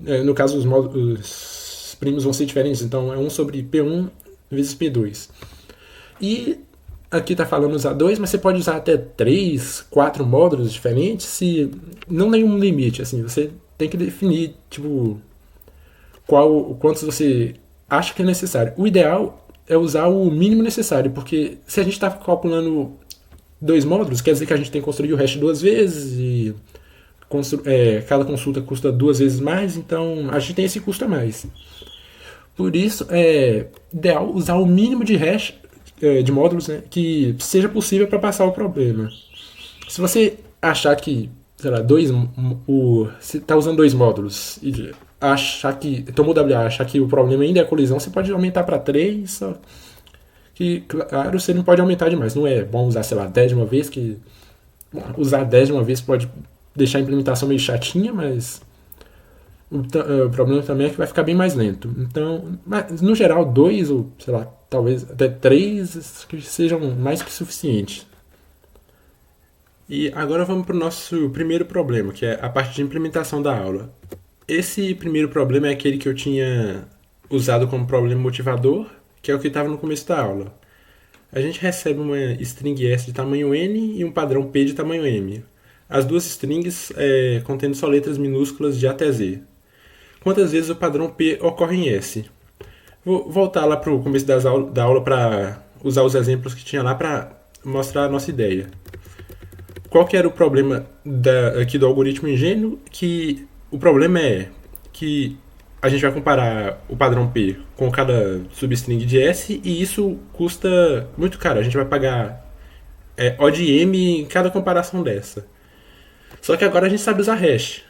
Speaker 1: No caso, os primos vão ser diferentes, então é 1 sobre P1 vezes P2. E aqui está falando usar 2, mas você pode usar até 3, 4 módulos diferentes, se não nenhum limite. Assim, você tem que definir tipo, quantos você acha que é necessário. O ideal é usar o mínimo necessário, porque se a gente está calculando dois módulos, quer dizer que a gente tem que construir o hash duas vezes e cada consulta custa 2 vezes mais, então a gente tem esse custo a mais. Por isso é ideal usar o mínimo de hash de módulos, né, que seja possível para passar o problema. Se você achar que, sei lá, se está usando dois módulos e tomou WA, achar que o problema ainda é a colisão, você pode aumentar para 3, só que, claro, você não pode aumentar demais. Não é bom usar, sei lá, 10 de uma vez, que usar 10 de uma vez pode deixar a implementação meio chatinha, mas o problema também é que vai ficar bem mais lento. Então, mas, no geral, 2 ou, sei lá, talvez até 3 que sejam mais que suficientes. E agora vamos para o nosso primeiro problema, que é a parte de implementação da aula. Esse primeiro problema é aquele que eu tinha usado como problema motivador, que é o que estava no começo da aula. A gente recebe uma string S de tamanho N e um padrão P de tamanho M. As duas strings contendo só letras minúsculas de A até Z. Quantas vezes o padrão P ocorre em S? Vou voltar lá para o começo da aula para usar os exemplos que tinha lá para mostrar a nossa ideia. Qual que era o problema aqui do algoritmo ingênuo? Que o problema é que a gente vai comparar o padrão P com cada substring de S e isso custa muito caro. A gente vai pagar O de M em cada comparação dessa. Só que agora a gente sabe usar hash.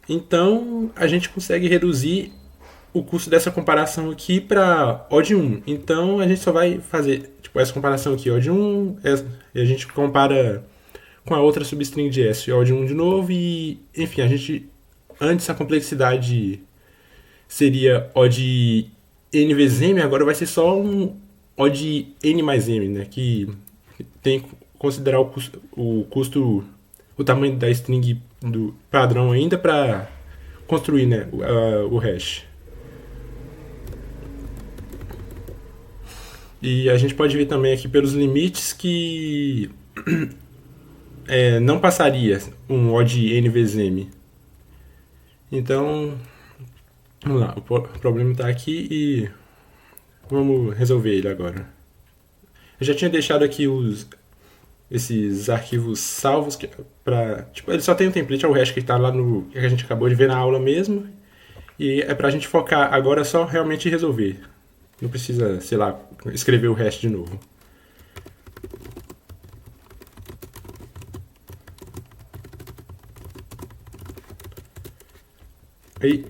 Speaker 1: Então a gente consegue reduzir o custo dessa comparação aqui para O de 1. Então a gente só vai fazer tipo, essa comparação aqui, O de 1, e a gente compara com a outra substring de S, O de 1 de novo, e enfim, antes a complexidade seria O de N vezes M, agora vai ser só um O de N mais M, né? Que tem que considerar o tamanho da string do padrão ainda para construir, né, o hash. E a gente pode ver também aqui pelos limites que não passaria um O de n vezes m. Então, vamos lá, o problema está aqui e vamos resolver ele agora. Eu já tinha deixado aqui esses arquivos salvos para, tipo, ele só tem um template, é o resto que está lá no que a gente acabou de ver na aula mesmo. E é pra gente focar agora só realmente em resolver. Não precisa, sei lá, escrever o resto de novo. Aí,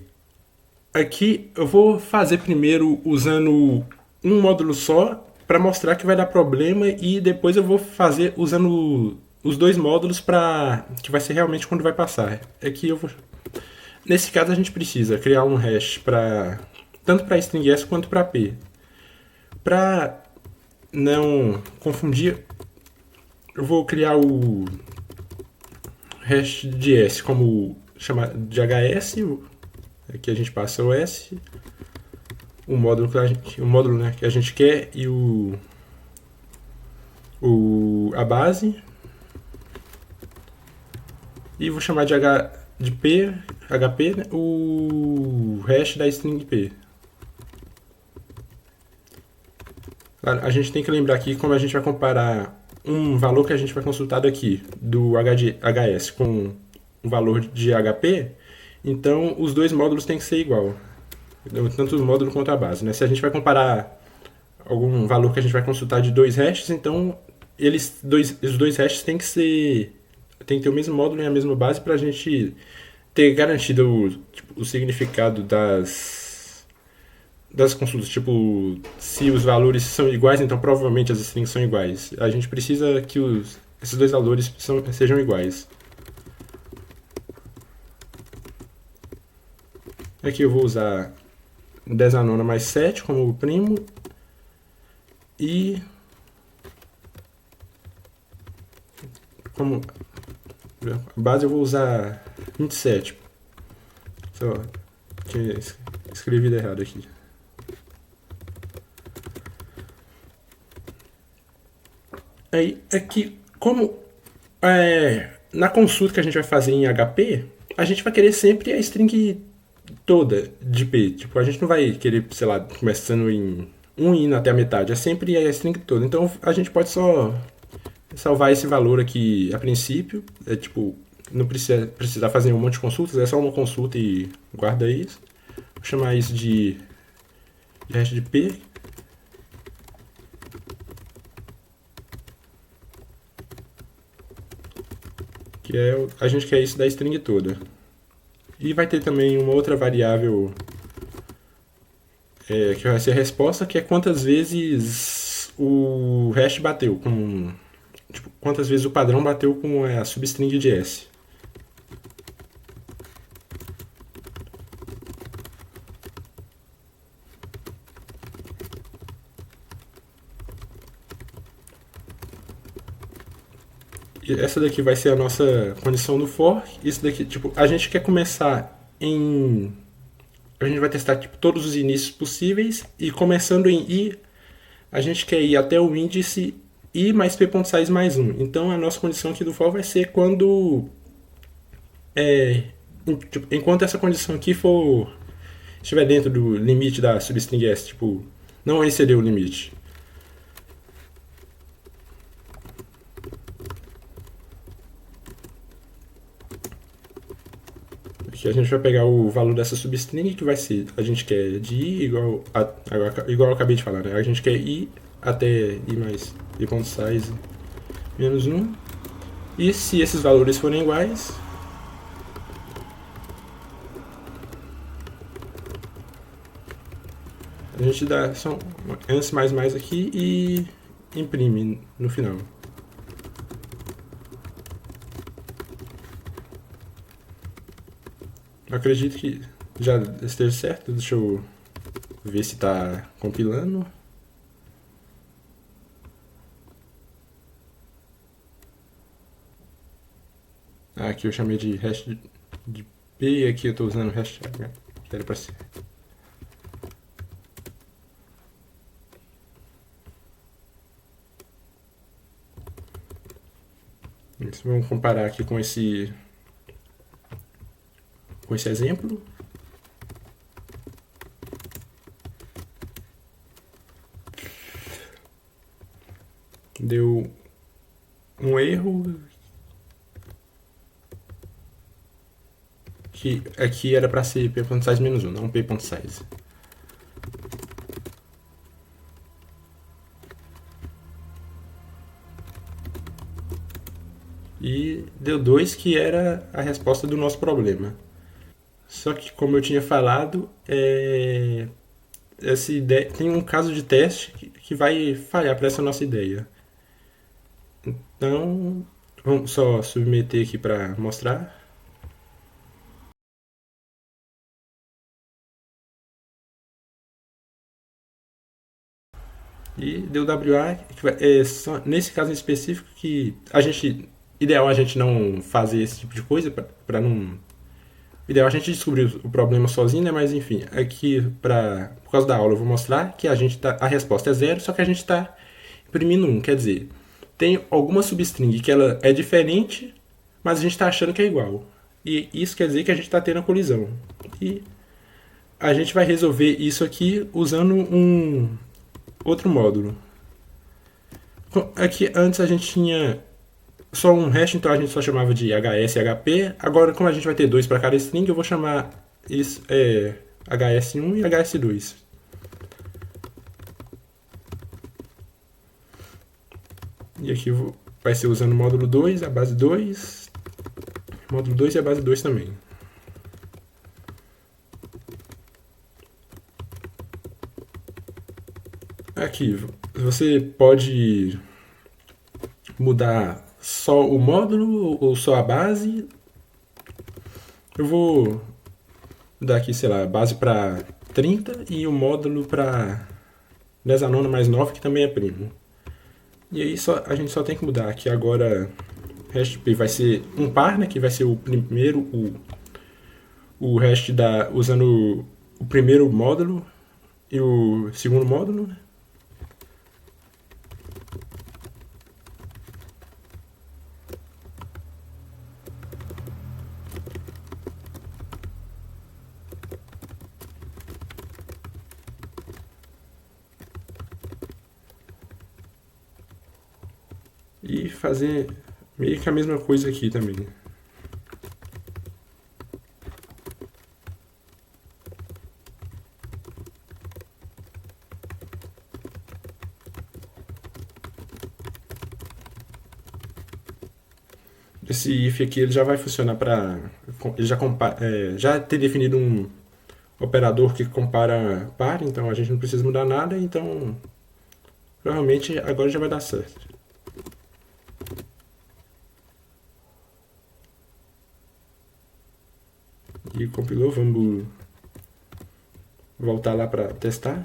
Speaker 1: aqui eu vou fazer primeiro usando um módulo só para mostrar que vai dar problema e depois eu vou fazer usando os dois módulos para que vai ser realmente quando vai passar. Aqui eu vou nesse caso a gente precisa criar um hash para tanto para string S quanto para P. Para não confundir, eu vou criar o hash de S como chama de HS, aqui a gente passa o S, o módulo né, que a gente quer e a base, e vou chamar de P, HP, né, o hash da string P. A gente tem que lembrar aqui como a gente vai comparar um valor que a gente vai consultar daqui do HS com o valor de HP, então os dois módulos têm que ser igual, tanto o módulo quanto a base, né? Se a gente vai comparar algum valor que a gente vai consultar de dois hashes, então os dois hashes tem que ter o mesmo módulo e a mesma base para a gente ter garantido o significado das consultas. Tipo, se os valores são iguais, então provavelmente as strings são iguais. A gente precisa que esses dois valores sejam iguais. Aqui eu vou usar 10 a nona mais 7 como primo. E como base eu vou usar 27. Só tinha escrevido errado aqui. Aí, aqui, como na consulta que a gente vai fazer em HP, a gente vai querer sempre a string toda de P. Tipo, a gente não vai querer, sei lá, começando em um indo até a metade. É sempre a string toda. Então, a gente pode só salvar esse valor aqui a princípio. É tipo, não precisa precisar fazer um monte de consultas, é só uma consulta e guarda isso. Vou chamar isso de hash de P. Que é a gente quer isso da string toda. E vai ter também uma outra variável que vai ser a resposta, que é quantas vezes o hash bateu com, tipo, quantas vezes o padrão bateu com a substring de S. E essa daqui vai ser a nossa condição do for. Isso daqui, tipo, a gente quer começar em a gente vai testar tipo, todos os inícios possíveis e começando em I, a gente quer ir até o índice I mais P.size mais 1. Então a nossa condição aqui do for vai ser quando tipo, enquanto essa condição aqui for estiver dentro do limite da substring S, tipo, não exceder o limite. Aqui a gente vai pegar o valor dessa substring que vai ser, a gente quer de I igual eu acabei de falar, né? A gente quer I até I mais I.size menos 1. E se esses valores forem iguais, a gente dá só antes mais aqui e imprime no final. Eu acredito que já esteja certo. Deixa eu ver se está compilando. Aqui eu chamei de hash de P, aqui eu estou usando o hash H, que era para ser. Então, vamos comparar aqui com esse exemplo. Deu um erro que aqui era para ser p.size menos 1, não p.size. E deu 2, que era a resposta do nosso problema. Só que, como eu tinha falado, essa ideia, tem um caso de teste que vai falhar para essa nossa ideia. Então, vamos só submeter aqui para mostrar. E deu WA, nesse caso em específico, que ideal a gente não fazer esse tipo de coisa, para não. Ideal a gente descobrir o problema sozinho, né? Mas enfim, aqui, por causa da aula, eu vou mostrar que a resposta é 0, só que a gente está imprimindo 1. Quer dizer, tem alguma substring que ela é diferente, mas a gente está achando que é igual. E isso quer dizer que a gente está tendo a colisão. E a gente vai resolver isso aqui usando um outro módulo. Aqui antes a gente tinha só um hash, então a gente só chamava de HS e HP. Agora, como a gente vai ter 2 para cada string, eu vou chamar isso HS1 e HS2. E aqui vai ser usando o módulo 2, a base 2, módulo 2 e a base 2 também. Aqui, você pode mudar só o módulo ou só a base. Eu vou dar aqui, sei lá, a base para 30 e o módulo para 10 a nona mais 9, que também é primo. E aí a gente só tem que mudar aqui agora. Hash P vai ser um par, né? Que vai ser o primeiro, o hash usando o primeiro módulo e o segundo módulo, né? E fazer meio que a mesma coisa aqui também. Esse if aqui ele já vai funcionar para ele já ter definido um operador que compara par, então a gente não precisa mudar nada, então provavelmente agora já vai dar certo. E compilou, vamos voltar lá para testar.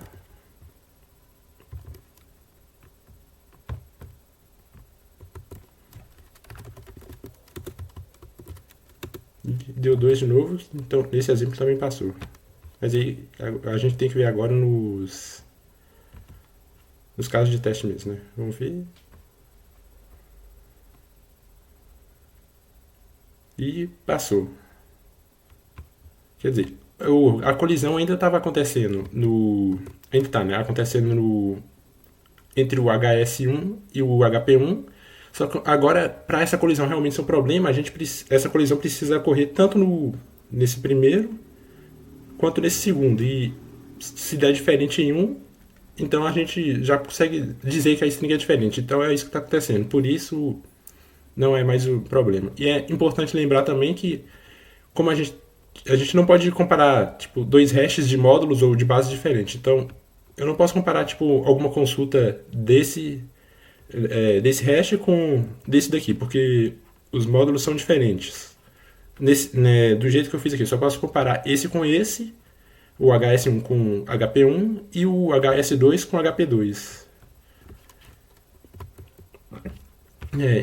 Speaker 1: Deu 2 de novo, então nesse exemplo também passou. Mas aí a gente tem que ver agora nos casos de teste mesmo, né? Vamos ver. E passou. Quer dizer, a colisão ainda estava acontecendo ainda está, né? Acontecendo entre o HS1 e o HP1. Só que agora, para essa colisão realmente ser um problema, essa colisão precisa ocorrer tanto nesse primeiro quanto nesse segundo. E se der diferente em um, então a gente já consegue dizer que a string é diferente. Então é isso que está acontecendo. Por isso não é mais o problema. E é importante lembrar também que, como a gente não pode comparar tipo 2 hashes de módulos ou de base diferentes. Então eu não posso comparar tipo alguma consulta desse hash com desse daqui, porque os módulos são diferentes. Do jeito que eu fiz aqui, eu só posso comparar esse com esse, o HS1 com HP1 e o HS2 com HP2.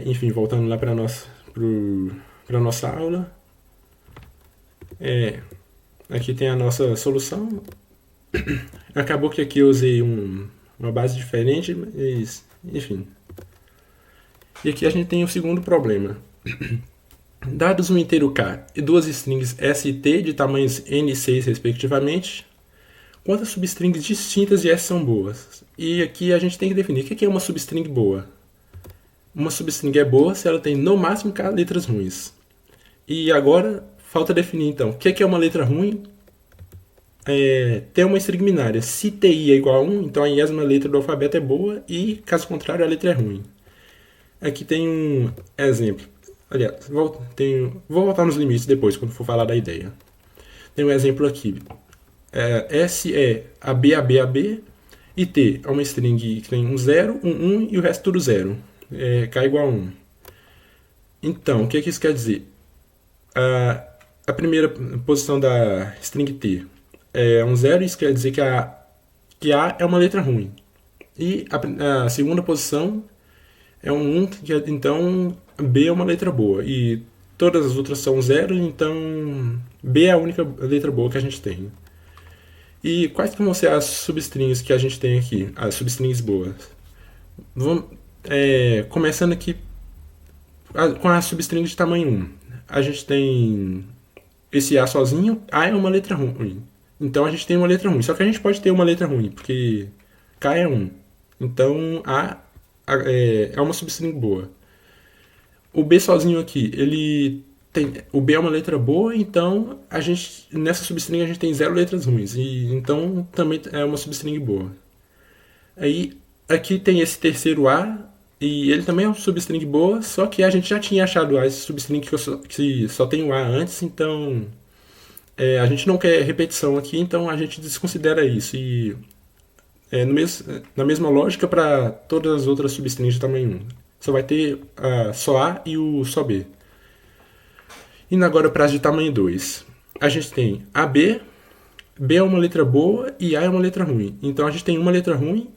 Speaker 1: Enfim, voltando lá para para nossa aula. Aqui tem a nossa solução. Acabou que aqui eu usei uma base diferente, mas enfim. E aqui a gente tem o segundo problema. Dados um inteiro K e duas strings S e T de tamanhos N e 6 respectivamente, quantas substrings distintas de S são boas? E aqui a gente tem que definir o que é uma substring boa. Uma substring é boa se ela tem no máximo K letras ruins. E agora falta definir então o que é uma letra ruim. Tem uma string binária. Se TI é igual a 1, então a iésima letra do alfabeto é boa e, caso contrário, a letra é ruim. Aqui tem um exemplo. Aliás, vou voltar nos limites depois, quando for falar da ideia. Tem um exemplo aqui. S é AB, e T é uma string que tem um 0, um 1 e o resto tudo 0. K igual a 1. Então, o que isso quer dizer? A primeira posição da string T é um 0, isso quer dizer que A é uma letra ruim. E a segunda posição é um 1, então B é uma letra boa. E todas as outras são 0, então B é a única letra boa que a gente tem. E quais que vão ser as substrings que a gente tem aqui? As substrings boas. Começando aqui com a substring de tamanho 1. A gente tem esse A sozinho. A é uma letra ruim. Então a gente tem uma letra ruim. Só que a gente pode ter uma letra ruim, porque K é 1. Então A é uma substring boa. O B sozinho aqui, o B é uma letra boa, então nessa substring a gente tem 0 letras ruins. E então também é uma substring boa. Aí aqui tem esse terceiro A, e ele também é uma substring boa, só que a gente já tinha achado esse substring que só tem o A antes, então a gente não quer repetição aqui, então a gente desconsidera isso. E na mesma lógica para todas as outras substrings de tamanho 1. Só vai ter só A e o só B. Indo agora para as de tamanho 2. A gente tem AB, B é uma letra boa e A é uma letra ruim. Então a gente tem uma letra ruim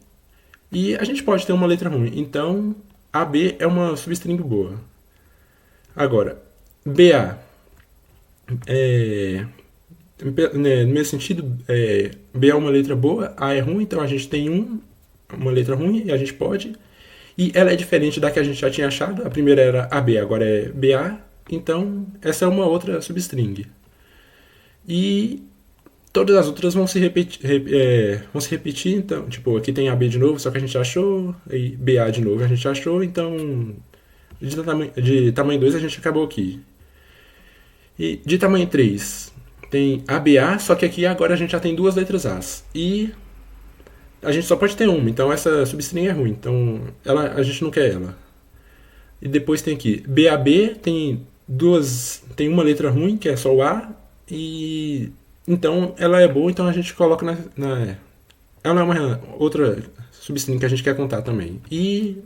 Speaker 1: e a gente pode ter uma letra ruim. Então AB é uma substring boa. Agora, BA. No mesmo sentido, B é uma letra boa, A é ruim, então a gente tem uma letra ruim e a gente pode. E ela é diferente da que a gente já tinha achado. A primeira era AB, agora é BA. Então, essa é uma outra substring. E todas as outras vão se repetir. Então, tipo, aqui tem AB de novo, só que a gente achou. E BA de novo a gente achou. Então, de tamanho 2 a gente acabou aqui. E de tamanho 3 tem ABA, só que aqui agora a gente já tem duas letras As. E a gente só pode ter uma, então essa substring é ruim. Então a gente não quer ela. E depois tem aqui BAB, tem uma letra ruim, que é só o A. E então ela é boa, então a gente coloca ela é uma outra substring que a gente quer contar também. E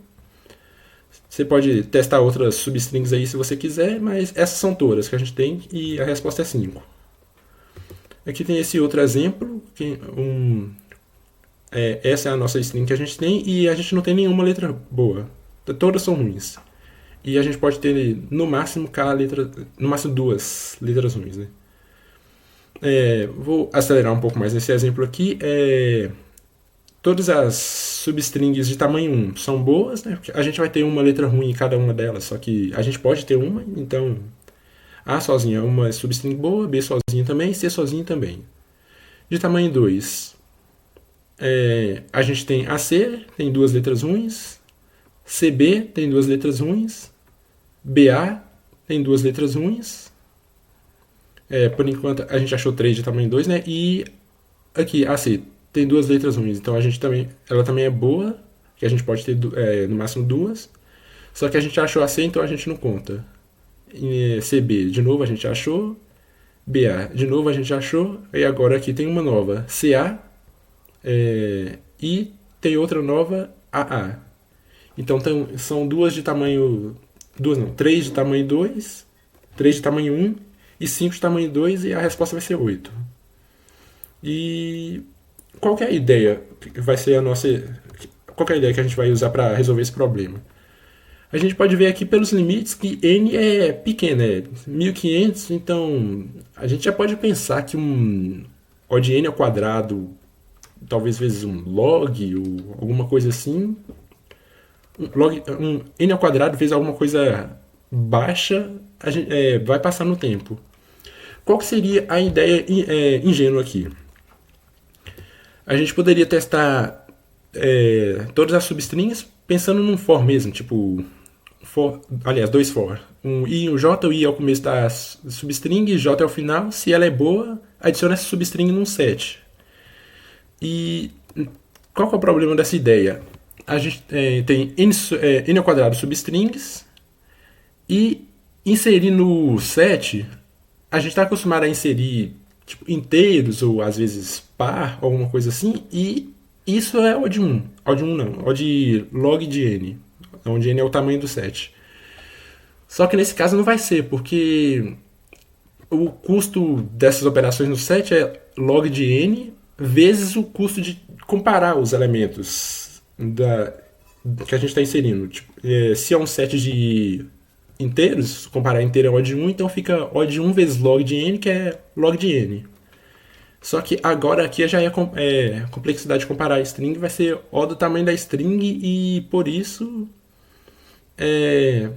Speaker 1: você pode testar outras substrings aí se você quiser, mas essas são todas que a gente tem e a resposta é 5. Aqui tem esse outro exemplo, essa é a nossa string que a gente tem e a gente não tem nenhuma letra boa. Todas são ruins. E a gente pode ter no máximo no máximo duas letras ruins, né? Vou acelerar um pouco mais nesse exemplo aqui. Todas as substrings de tamanho 1 são boas, né? A gente vai ter uma letra ruim em cada uma delas, só que a gente pode ter uma, então A sozinha é uma substring boa, B sozinha também, C sozinha também. De tamanho 2, a gente tem AC, tem duas letras ruins, CB tem duas letras ruins, BA tem duas letras ruins. Por enquanto a gente achou 3 de tamanho 2, né? E aqui AC tem duas letras ruins, então ela também é boa, que a gente pode ter no máximo duas. Só que a gente achou AC, então a gente não conta. CB, de novo a gente achou. BA, de novo a gente achou. E agora aqui tem uma nova, CA. E tem outra nova, AA. Então são três de tamanho 2, 3 de tamanho 1 e 5 de tamanho 2 e a resposta vai ser 8. E qual que é a ideia que vai ser qual que é a ideia que a gente vai usar para resolver esse problema? A gente pode ver aqui pelos limites que n é pequeno, é 1500, então a gente já pode pensar que um O de n ao quadrado, talvez vezes um log ou alguma coisa assim, um n ao quadrado vezes alguma coisa baixa, vai passar no tempo. Qual que seria a ideia ingênua aqui? A gente poderia testar todas as substrings pensando num for mesmo, tipo for, aliás, dois for. Um i e um j, o i é o começo da substring, j é o final. Se ela é boa, adiciona essa substring num set. E qual que é o problema dessa ideia? A gente tem n ao quadrado substrings e inserir no set, a gente está acostumado a inserir tipo, inteiros ou às vezes par, alguma coisa assim, e isso é O de 1. O de 1 não, O de log de n, onde n é o tamanho do set. Só que nesse caso não vai ser, porque o custo dessas operações no set é log de n vezes o custo de comparar os elementos que a gente está inserindo. Tipo, se é um set de inteiros, comparar inteiro é O de 1, então fica O de 1 vezes log de n, que é log de n. Só que agora aqui já é a complexidade de comparar a string, vai ser O do tamanho da string e por isso é,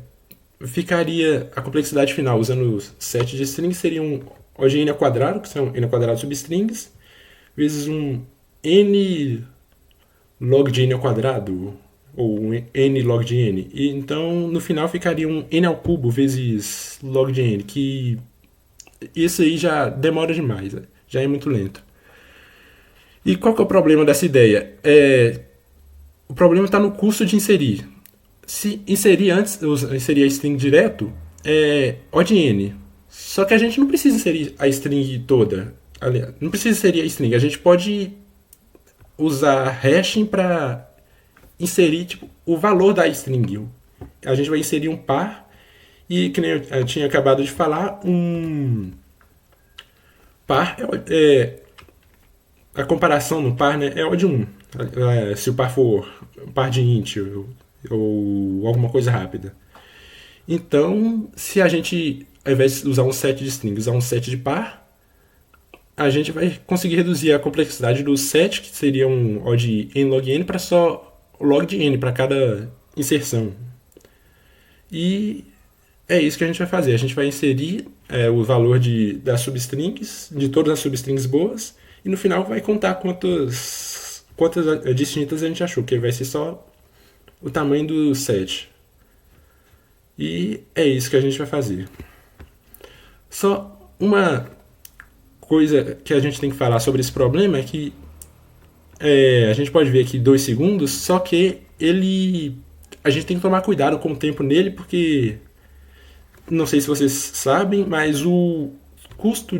Speaker 1: ficaria a complexidade final usando o set de strings seria um O de n ao quadrado, que são n ao quadrado substrings, vezes um n log de n ao quadrado, ou um n log de n. E então no final ficaria um n ao cubo vezes log de n, que isso aí já demora demais, né? Já é muito lento. E qual que é o problema dessa ideia? O problema está no custo de inserir. Se inserir antes, inserir a string direto, é O de n. Só que a gente não precisa inserir a string toda. Aliás, não precisa inserir a string. A gente pode usar hashing para inserir tipo, o valor da string. A gente vai inserir um par e, que nem eu tinha acabado de falar, um par a comparação no par, né, é O de 1. Se o par for um par de int ou alguma coisa rápida. Então, se a gente, ao invés de usar um set de string, usar um set de par, a gente vai conseguir reduzir a complexidade do set, que seria um O de n log n, para só log de n para cada inserção. E é isso que a gente vai fazer. A gente vai inserir o valor das substrings, de todas as substrings boas, e no final vai contar quantas distintas a gente achou, que vai ser só o tamanho do set. E é isso que a gente vai fazer. Só uma coisa que a gente tem que falar sobre esse problema é que a gente pode ver aqui 2 segundos, só que a gente tem que tomar cuidado com o tempo nele, porque não sei se vocês sabem, mas o custo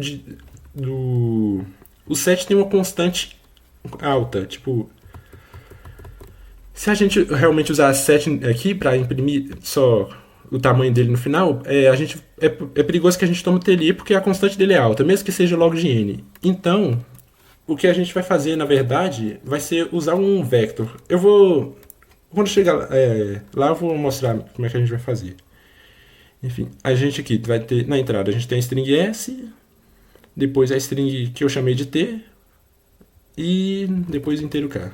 Speaker 1: o set tem uma constante alta. Tipo, se a gente realmente usar set aqui para imprimir só o tamanho dele no final, é perigoso que a gente tome o TLE porque a constante dele é alta, mesmo que seja log de n. Então, o que a gente vai fazer, na verdade, vai ser usar um vector. Quando chegar lá, eu vou mostrar como é que a gente vai fazer. Enfim, a gente aqui vai ter, na entrada, a gente tem a string S, depois a string que eu chamei de T, e depois o inteiro K.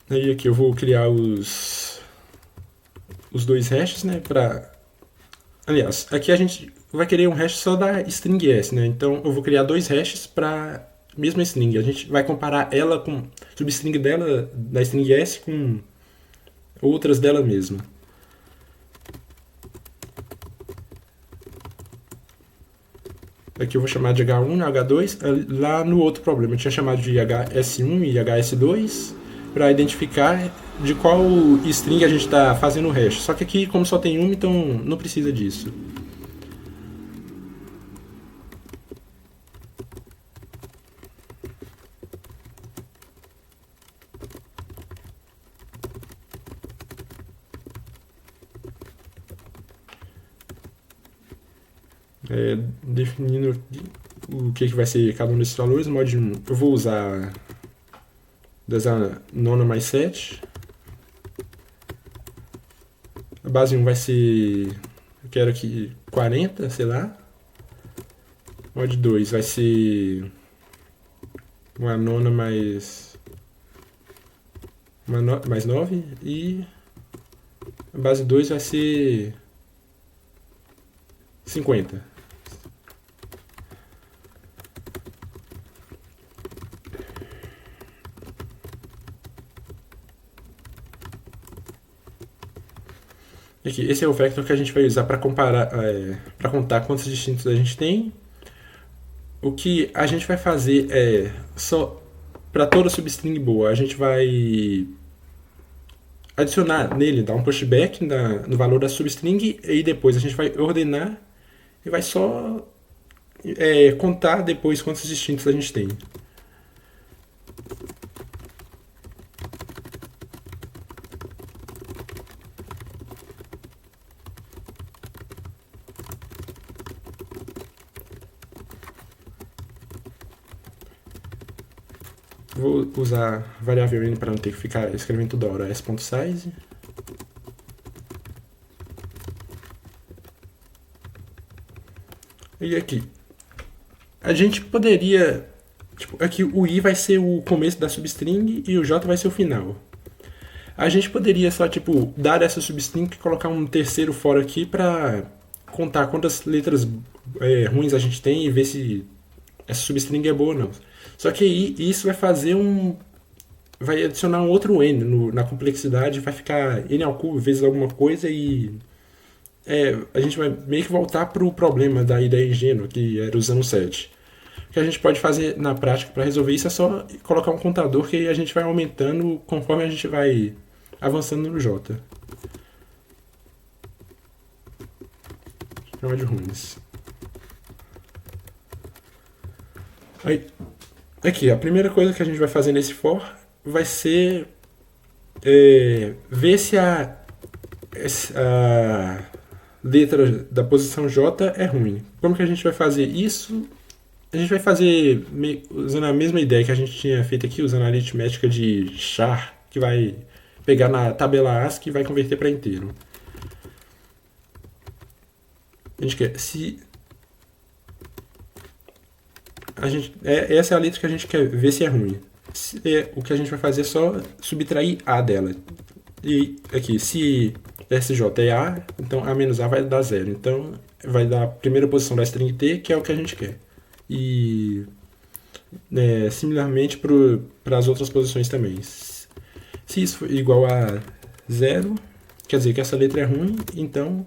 Speaker 1: Aí aqui eu vou criar os dois hashes, né, aliás, aqui a gente vai querer um hash só da string S, né, então eu vou criar dois hashes para mesma string. A gente vai comparar ela com substring dela, da string S, com outras dela mesma. Aqui eu vou chamar de H1 e H2. Lá no outro problema eu tinha chamado de HS1 e HS2 para identificar de qual string a gente está fazendo o hash. Só que aqui, como só tem uma, então não precisa disso. Definindo aqui o que vai ser cada um desses valores. Mod 1, eu vou usar das a nona mais 7. A base 1 vai ser, eu quero aqui 40, sei lá. Mod 2 vai ser uma nona mais 9. E a base 2 vai ser 50. Aqui, esse é o vector que a gente vai usar para comparar, para contar quantos distintos a gente tem. O que a gente vai fazer é só para toda substring boa, a gente vai adicionar nele, dar um pushback no valor da substring e depois a gente vai ordenar e vai só contar depois quantos distintos a gente tem. Vou usar variável n para não ter que ficar escrevendo toda hora s.size. E aqui, a gente poderia, tipo, aqui o i vai ser o começo da substring e o j vai ser o final. A gente poderia só, tipo, dar essa substring e colocar um terceiro for aqui para contar quantas letras ruins a gente tem e ver se essa substring é boa ou não. Só que aí isso vai fazer vai adicionar um outro n na complexidade, vai ficar n ao cubo vezes alguma coisa e a gente vai meio que voltar para o problema da ideia ingênua, que era usando o 7. O que a gente pode fazer na prática para resolver isso é só colocar um contador que a gente vai aumentando conforme a gente vai avançando no J. Chama de ruins. Aí, aqui, a primeira coisa que a gente vai fazer nesse for vai ser ver se a letra da posição J é ruim. Como que a gente vai fazer isso? A gente vai fazer usando a mesma ideia que a gente tinha feito aqui, usando a aritmética de char, que vai pegar na tabela ASCII e vai converter para inteiro. A gente quer essa é a letra que a gente quer ver se é ruim. O que a gente vai fazer é só subtrair A dela. E aqui, se SJ é A, então A menos A vai dar 0. Então vai dar a primeira posição da string T, que é o que a gente quer. E similarmente para as outras posições também. Se isso for igual a 0, quer dizer que essa letra é ruim, então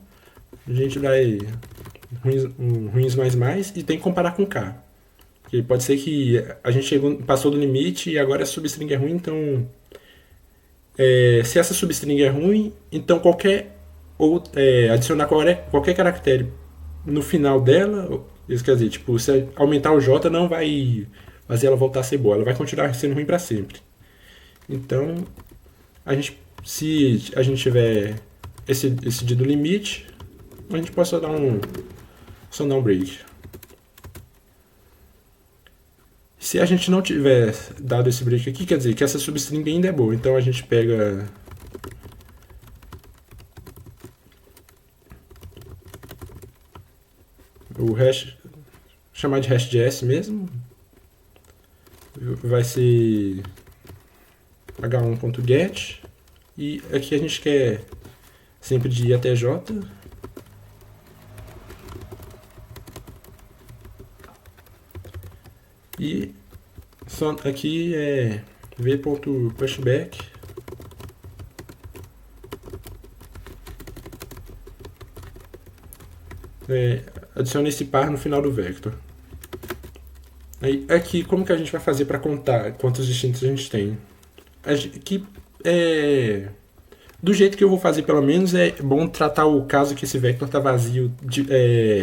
Speaker 1: a gente vai ruins mais e tem que comparar com K. Porque pode ser que a gente passou do limite e agora essa substring é ruim, então se essa substring é ruim, então adicionar qualquer caractere no final dela, isso quer dizer, tipo, se aumentar o J não vai fazer ela voltar a ser boa, ela vai continuar sendo ruim para sempre. Então, se a gente tiver esse do limite, a gente pode só dar um break. Se a gente não tiver dado esse break aqui, quer dizer que essa substring ainda é boa. Então a gente pega o hash, chamar de hash.js mesmo. Vai ser h1.get. E aqui a gente quer sempre de i até j. E só aqui é v.pushback. Adiciona esse par no final do vector. Aí, aqui, como que a gente vai fazer para contar quantos distintos a gente tem? Do jeito que eu vou fazer, pelo menos, é bom tratar o caso que esse vector está vazio,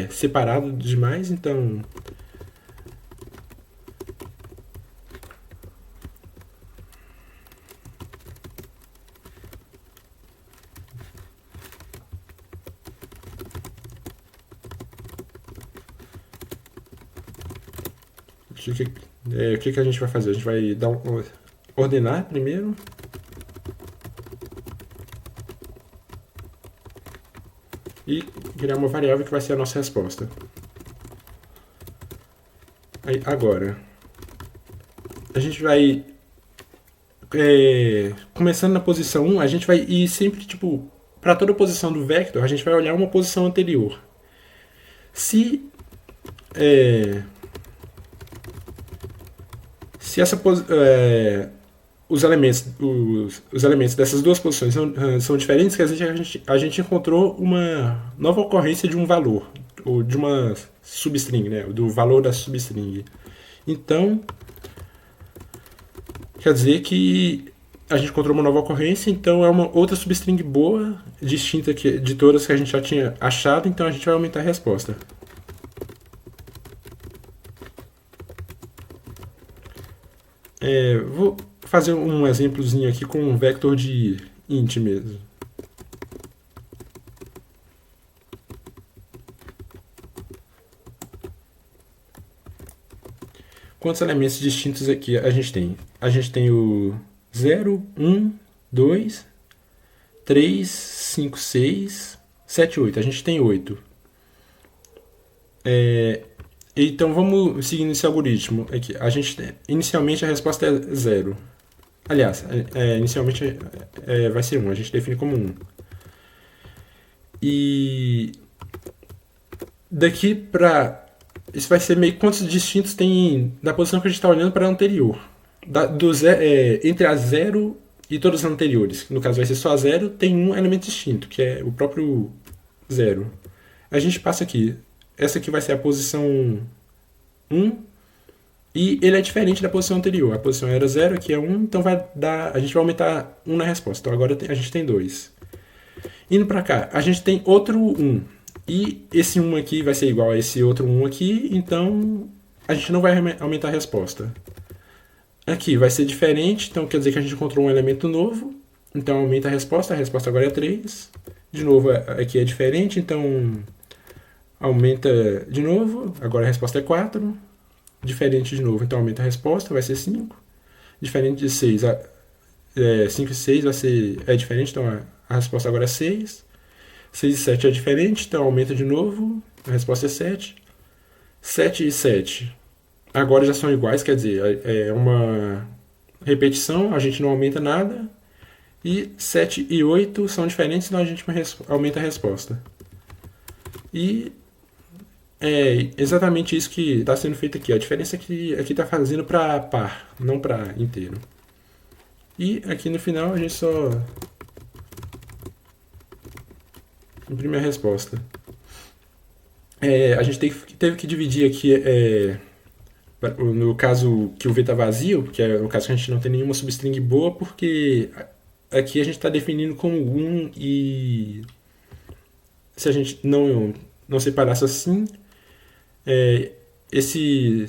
Speaker 1: separado demais, então o que a gente vai fazer? A gente vai ordenar primeiro. E criar uma variável que vai ser a nossa resposta. Aí, agora, a gente vai começando na posição 1, a gente vai ir sempre, tipo, para toda posição do vector, a gente vai olhar uma posição anterior. Se essa os elementos dessas duas posições são diferentes, quer dizer que a gente encontrou uma nova ocorrência de um valor, ou de uma substring, né, do valor da substring. Então, quer dizer que a gente encontrou uma nova ocorrência, então é uma outra substring boa, distinta de todas que a gente já tinha achado, então a gente vai aumentar a resposta. Vou fazer um exemplozinho aqui com um vector de int mesmo. Quantos elementos distintos aqui a gente tem? A gente tem o 0, 1, 2, 3, 5, 6, 7, 8. A gente tem 8. Então vamos seguindo esse algoritmo aqui. Inicialmente a resposta é 0. Aliás, inicialmente vai ser 1. A gente define como 1. E daqui para... Isso vai ser meio quantos distintos tem da posição que a gente está olhando para a anterior. Entre a 0 e todas as anteriores. No caso vai ser só a 0, tem um elemento distinto, que é o próprio 0. A gente passa aqui. Essa aqui vai ser a posição 1. E ele é diferente da posição anterior. A posição era 0, aqui é 1, então a gente vai aumentar 1 na resposta. Então agora a gente tem 2. Indo para cá, a gente tem outro 1. E esse 1 aqui vai ser igual a esse outro 1 aqui, então a gente não vai aumentar a resposta. Aqui vai ser diferente, então quer dizer que a gente encontrou um elemento novo, então aumenta a resposta agora é 3. De novo, aqui é diferente, então aumenta de novo, agora a resposta é 4. Diferente de novo, então aumenta a resposta, vai ser 5. Diferente de 6, 5 e 6 é diferente, então a resposta agora é 6. 6 e 7 é diferente, então aumenta de novo, a resposta é 7. 7 e 7 agora já são iguais, quer dizer, é uma repetição, a gente não aumenta nada. E 7 e 8 são diferentes, então a gente aumenta a resposta. E é exatamente isso que está sendo feito aqui. A diferença é que aqui está fazendo para par, não para inteiro. E aqui no final a gente só imprime a resposta. A gente teve que dividir aqui, no caso que o V está vazio, que é o caso que a gente não tem nenhuma substring boa, porque aqui a gente está definindo como 1 e se a gente não separasse assim, esse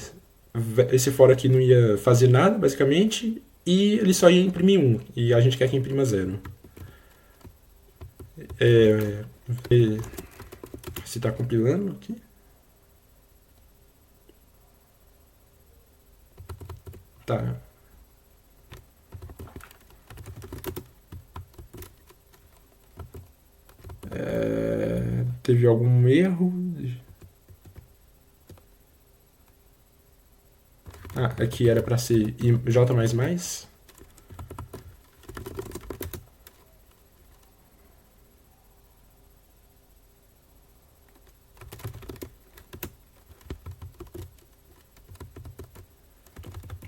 Speaker 1: for aqui não ia fazer nada, basicamente, e ele só ia imprimir 1, e a gente quer que imprima 0. Ver se está compilando aqui. Tá. Teve algum erro? Aqui era para ser J++.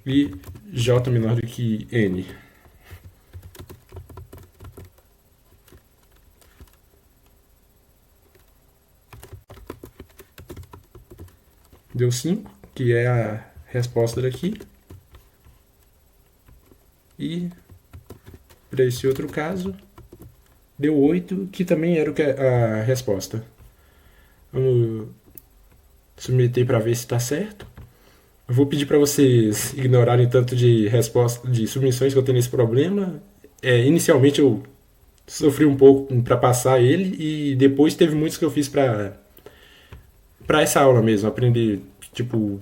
Speaker 1: E J menor do que N. Deu 5, que é a resposta daqui. E para esse outro caso, deu 8, que também era a resposta. Vamos submeter para ver se está certo. Eu vou pedir para vocês ignorarem tanto de resposta, de submissões que eu tenho nesse problema. Inicialmente eu sofri um pouco para passar ele e depois teve muitos que eu fiz para essa aula mesmo, aprender tipo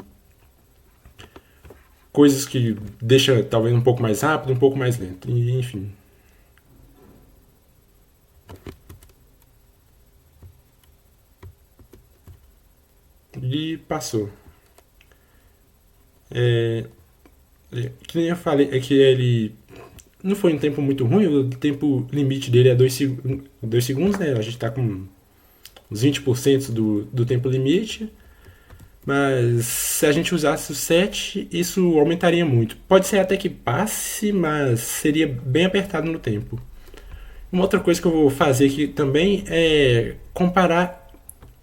Speaker 1: coisas que deixa talvez um pouco mais rápido, um pouco mais lento, e, enfim. E passou. É, que nem eu falei, é que ele não foi um tempo muito ruim, o tempo limite dele é 2 segundos, né? A gente tá com uns 20% do tempo limite. Mas se a gente usasse o 7, isso aumentaria muito. Pode ser até que passe, mas seria bem apertado no tempo. Uma outra coisa que eu vou fazer aqui também é comparar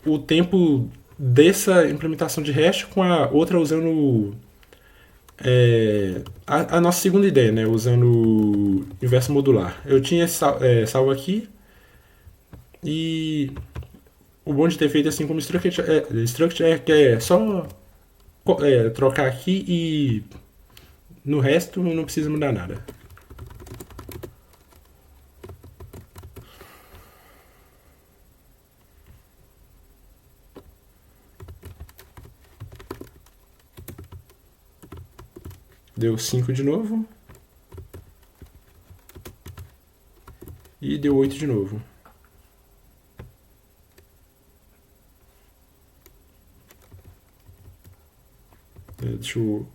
Speaker 1: o tempo dessa implementação de hash com a outra usando a nossa segunda ideia, né? Usando o inverso modular. Eu tinha salvo aqui e o bom de ter feito assim como struct é que é só trocar aqui e no resto não precisa mudar nada. Deu 5 de novo. E deu 8 de novo. Deixa eu.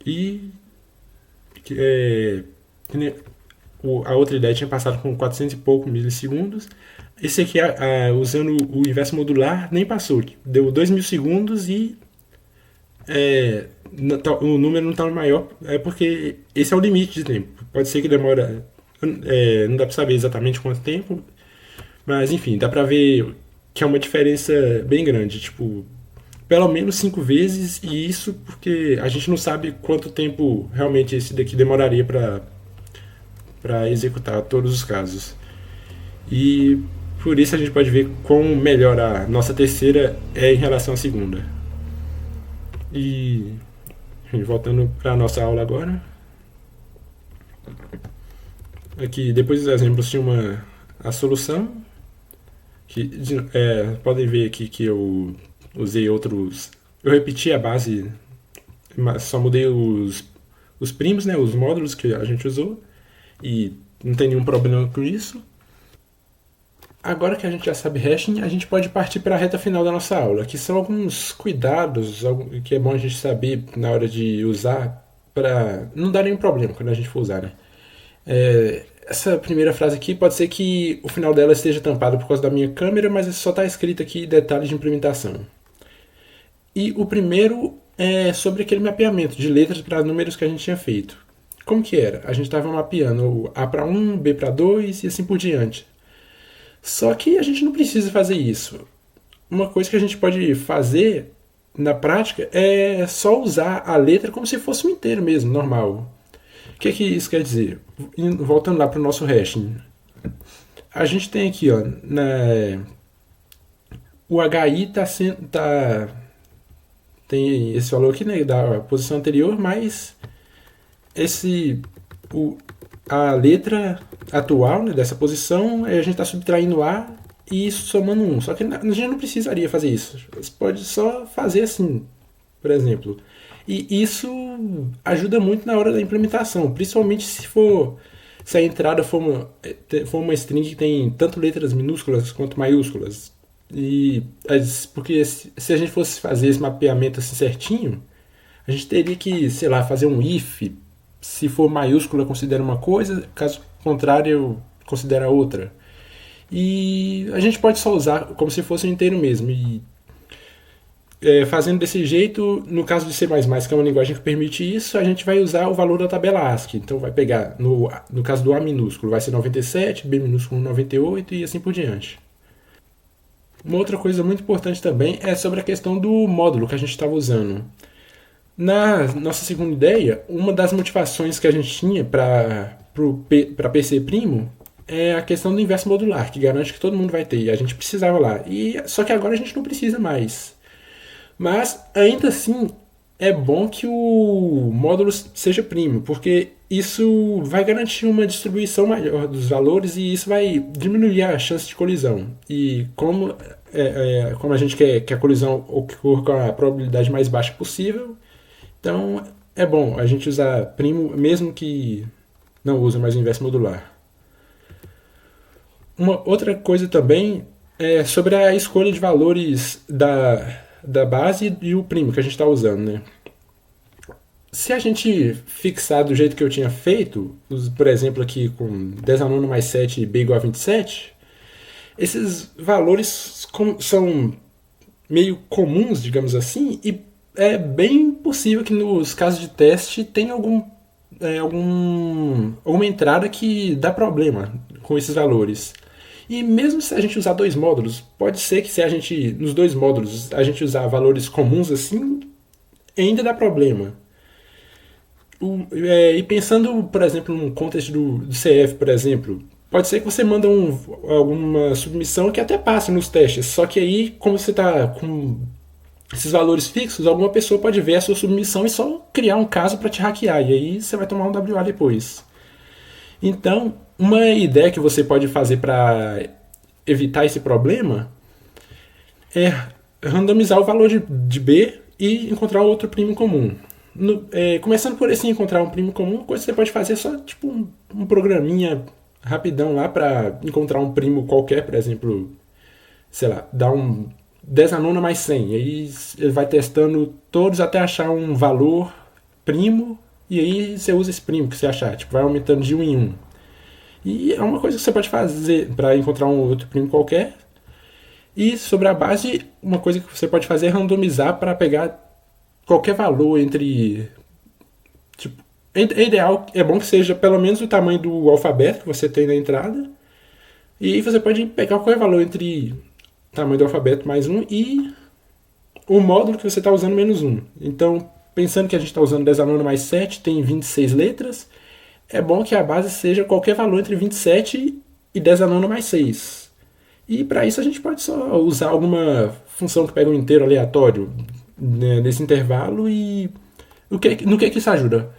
Speaker 1: E. É, a outra ideia tinha passado com 400 e pouco milissegundos. Esse aqui, usando o inverso modular, nem passou. Deu 2 milissegundos e o número não está maior. É porque esse é o limite de tempo. Pode ser que demora. Não dá para saber exatamente quanto tempo. Mas enfim, dá para ver que é uma diferença bem grande. Tipo, pelo menos 5 vezes. E isso porque a gente não sabe quanto tempo realmente esse daqui demoraria para executar todos os casos. E por isso a gente pode ver quão melhor a nossa terceira é em relação à segunda. E voltando para a nossa aula agora. Aqui, depois dos exemplos, tinha a solução. Que, podem ver aqui que eu usei outros. Eu repeti a base, mas só mudei os primos, né, os módulos que a gente usou. E não tem nenhum problema com isso. Agora que a gente já sabe hashing, a gente pode partir para a reta final da nossa aula, que são alguns cuidados que é bom a gente saber na hora de usar para não dar nenhum problema quando a gente for usar, né? Essa primeira frase aqui pode ser que o final dela esteja tampado por causa da minha câmera, mas só está escrito aqui detalhes de implementação. E o primeiro é sobre aquele mapeamento de letras para números que a gente tinha feito. Como que era? A gente estava mapeando o A para 1, B para 2 e assim por diante. Só que a gente não precisa fazer isso. Uma coisa que a gente pode fazer na prática é só usar a letra como se fosse um inteiro mesmo, normal. O que isso quer dizer? Voltando lá para o nosso hashing. A gente tem aqui, ó, o HI tem esse valor aqui, né, da posição anterior, mas a letra atual, né, dessa posição, a gente está subtraindo A e isso somando 1. Só que a gente não precisaria fazer isso. Você pode só fazer assim, por exemplo. E isso ajuda muito na hora da implementação, principalmente se a entrada for uma string que tem tanto letras minúsculas quanto maiúsculas. Porque se a gente fosse fazer esse mapeamento assim certinho, a gente teria que, sei lá, fazer um if. Se for maiúscula, considera uma coisa, caso contrário, considera outra. E a gente pode só usar como se fosse um inteiro mesmo. E fazendo desse jeito, no caso de C++, que é uma linguagem que permite isso, a gente vai usar o valor da tabela ASCII. Então vai pegar, no caso do A minúsculo, vai ser 97, B minúsculo 98 e assim por diante. Uma outra coisa muito importante também é sobre a questão do módulo que a gente estava usando. Na nossa segunda ideia, uma das motivações que a gente tinha para PC primo é a questão do inverso modular, que garante que todo mundo vai ter. E a gente precisava lá. Só que agora a gente não precisa mais. Mas, ainda assim, é bom que o módulo seja primo, porque isso vai garantir uma distribuição maior dos valores e isso vai diminuir a chance de colisão. E como a gente quer que a colisão ocorra com a probabilidade mais baixa possível, então é bom a gente usar primo, mesmo que não use mais o inverso modular. Uma outra coisa também é sobre a escolha de valores da base e o primo que a gente está usando, né? Se a gente fixar do jeito que eu tinha feito, por exemplo aqui com 10 a 9 mais 7 b igual a 27, esses valores são meio comuns, digamos assim, e é bem possível que nos casos de teste tenha alguma entrada que dá problema com esses valores. E mesmo se a gente usar dois módulos, pode ser que se a gente, nos dois módulos, a gente usar valores comuns assim, ainda dá problema. E pensando, por exemplo, num contexto do CF, por exemplo, pode ser que você manda alguma submissão que até passe nos testes, só que aí, como você está com esses valores fixos, alguma pessoa pode ver a sua submissão e só criar um caso para te hackear, e aí você vai tomar um WA depois. Então, uma ideia que você pode fazer para evitar esse problema é randomizar o valor de B e encontrar outro primo comum. Começando por esse encontrar um primo comum, coisa que você pode fazer é só tipo um programinha rapidão lá para encontrar um primo qualquer, por exemplo, sei lá, dar um 10 a nona mais 100. E aí ele vai testando todos até achar um valor primo, e aí você usa esse primo que você achar, tipo, vai aumentando de um em um. E é uma coisa que você pode fazer para encontrar um outro primo qualquer. E sobre a base, uma coisa que você pode fazer é randomizar para pegar qualquer valor entre. Tipo, é ideal, é bom que seja pelo menos o tamanho do alfabeto que você tem na entrada. E aí você pode pegar qualquer valor entre o tamanho do alfabeto mais um e o módulo que você está usando menos um. Então, pensando que a gente está usando 10 a nona mais 7, tem 26 letras, é bom que a base seja qualquer valor entre 27 e 10 a nona mais 6. E para isso a gente pode só usar alguma função que pega um inteiro aleatório, né, nesse intervalo e no que isso ajuda?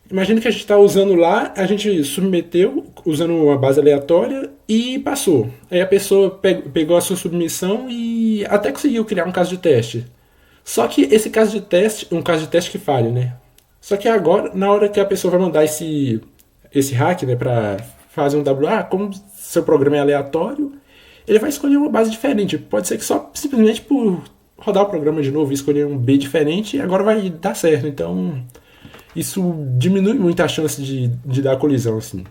Speaker 1: Imagina que a gente está usando lá, a gente submeteu usando uma base aleatória e passou. Aí a pessoa pegou a sua submissão e até conseguiu criar um caso de teste. Só que esse caso de teste, um caso de teste que falha, né? Só que agora, na hora que a pessoa vai mandar esse hack, né, para fazer um WA, como seu programa é aleatório, ele vai escolher uma base diferente. Pode ser que só simplesmente por rodar o programa de novo e escolher um B diferente, agora vai dar certo. Então, isso diminui muito a chance de dar colisão, assim.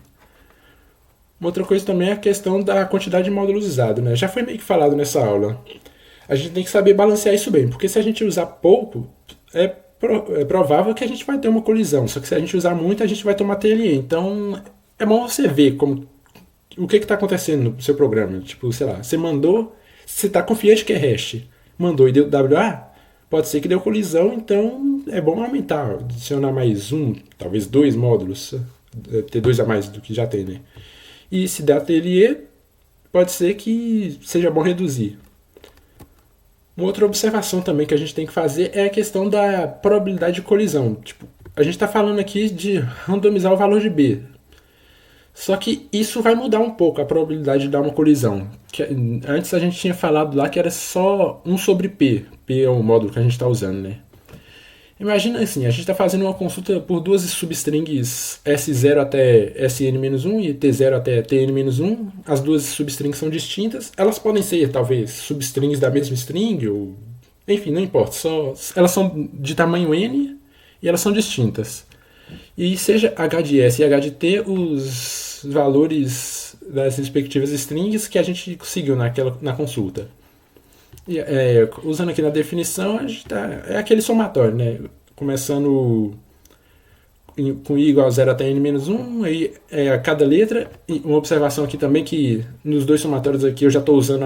Speaker 1: Uma outra coisa também é a questão da quantidade de módulos usados, né? Já foi meio que falado nessa aula. A gente tem que saber balancear isso bem, porque se a gente usar pouco, é provável que a gente vai ter uma colisão. Só que se a gente usar muito, a gente vai tomar TLE. Então, é bom você ver o que está acontecendo no seu programa. Tipo, sei lá, você mandou, você está confiante que é hash, mandou e deu WA, pode ser que deu colisão, então é bom aumentar, adicionar mais um, talvez dois módulos, ter dois a mais do que já tem, né? E se der TLE, pode ser que seja bom reduzir. Uma outra observação também que a gente tem que fazer é a questão da probabilidade de colisão. Tipo, a gente está falando aqui de randomizar o valor de B. Só que isso vai mudar um pouco a probabilidade de dar uma colisão. Antes a gente tinha falado lá que era só 1 sobre P. P é o módulo que a gente está usando, né? Imagina assim, a gente está fazendo uma consulta por duas substrings S0 até Sn-1 e T0 até Tn-1. As duas substrings são distintas. Elas podem ser, talvez, substrings da mesma string, ou... enfim, não importa. Elas são de tamanho N e elas são distintas. E seja H de S e H de T os valores das respectivas strings que a gente conseguiu na consulta. E, usando aqui na definição, a gente é aquele somatório, né? Começando com I igual a 0 até N-1, aí a cada letra. E uma observação aqui também que nos dois somatórios aqui eu já estou usando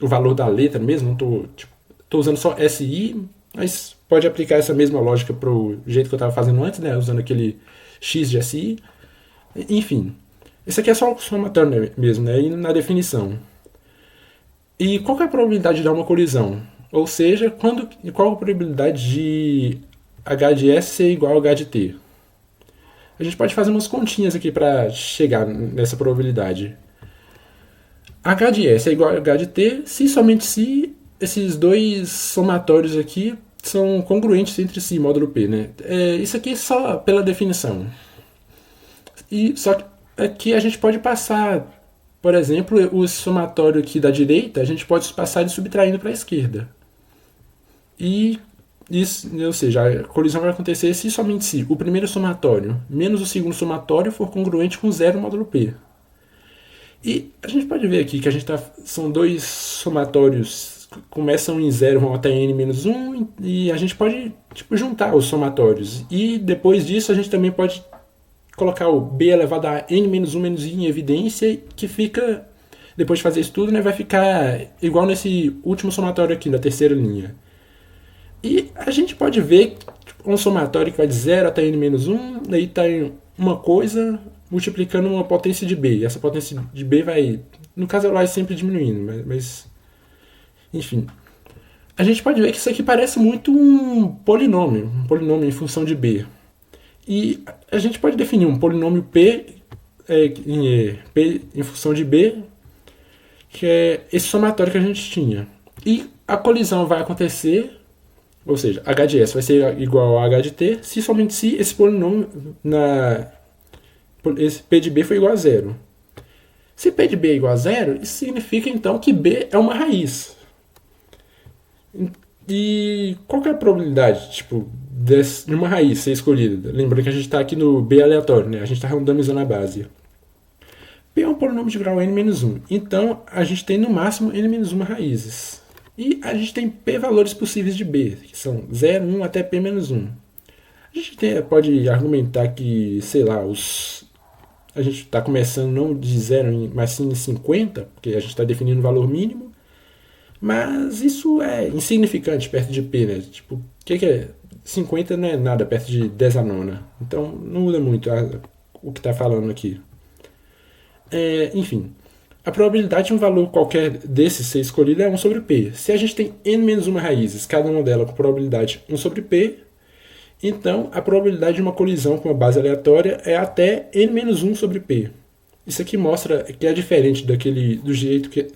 Speaker 1: o valor da letra mesmo, não estou usando só SI, mas pode aplicar essa mesma lógica para o jeito que eu estava fazendo antes, né? Usando aquele X de SI. Enfim, esse aqui é só o somatório mesmo, né? E na definição. E qual que é a probabilidade de dar uma colisão? Ou seja, qual a probabilidade de H de S ser igual a H de T. A gente pode fazer umas continhas aqui para chegar nessa probabilidade. H de S é igual a H de T se somente se esses dois somatórios aqui são congruentes entre si, módulo P, né? Isso aqui é só pela definição. E só que aqui a gente pode passar, por exemplo, o somatório aqui da direita, a gente pode passar ele subtraindo para a esquerda. E isso, ou seja, a colisão vai acontecer se somente se o primeiro somatório menos o segundo somatório for congruente com zero módulo P. E a gente pode ver aqui que são dois somatórios que começam em zero, vão até n-1, e a gente pode juntar os somatórios. E depois disso a gente também pode colocar o b elevado a n-1 menos i em evidência, que fica, depois de fazer isso tudo, né, vai ficar igual nesse último somatório aqui, da terceira linha. E a gente pode ver um somatório que vai de 0 até n-1, daí está uma coisa multiplicando uma potência de b. E essa potência de b vai, no caso, ela vai sempre diminuindo, mas enfim. A gente pode ver que isso aqui parece muito um polinômio em função de b. E a gente pode definir um polinômio p em função de b, que é esse somatório que a gente tinha. E a colisão vai acontecer, ou seja, h de s vai ser igual a h de t, se somente se esse polinômio, esse p de b foi igual a zero. Se p de b é igual a zero, isso significa então que b é uma raiz. E qual que é a probabilidade de uma raiz ser escolhida? Lembrando que a gente está aqui no b aleatório, né? A gente está randomizando a base. P é um polinômio de grau n-1. Então, a gente tem no máximo n-1 raízes. E a gente tem p valores possíveis de b, que são 0, 1 até p-1. A gente pode argumentar que, sei lá, a gente está começando não de 0, mas sim de 50, porque a gente está definindo o valor mínimo. Mas isso é insignificante perto de p, né? O que é 50 não é nada perto de 10 a nona. Então não muda muito o que está falando aqui. Enfim, a probabilidade de um valor qualquer desses ser escolhido é 1 sobre p. Se a gente tem n-1 raízes, cada uma delas com probabilidade 1 sobre p, então a probabilidade de uma colisão com uma base aleatória é até n-1 sobre p. Isso aqui mostra que é diferente do jeito que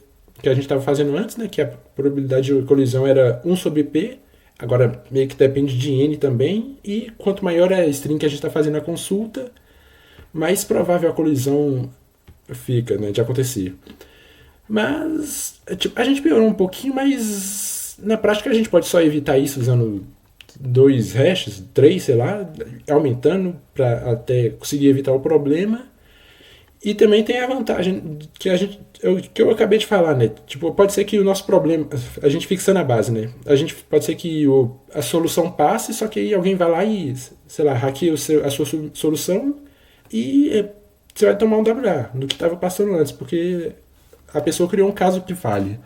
Speaker 1: a gente estava fazendo antes, né? Que a probabilidade de colisão era 1 sobre p, agora meio que depende de n também, e quanto maior é a string que a gente está fazendo a consulta, mais provável a colisão fica, né, de acontecer. Mas a gente piorou um pouquinho, mas na prática a gente pode só evitar isso usando 2 hashes, 3, sei lá, aumentando para até conseguir evitar o problema. E também tem a vantagem que que eu acabei de falar, né? Pode ser que o nosso problema, a gente fixando a base, né? Pode ser que a solução passe, só que aí alguém vai lá e, sei lá, hackeia a sua solução e você vai tomar um WA do que estava passando antes, porque a pessoa criou um caso que falhe.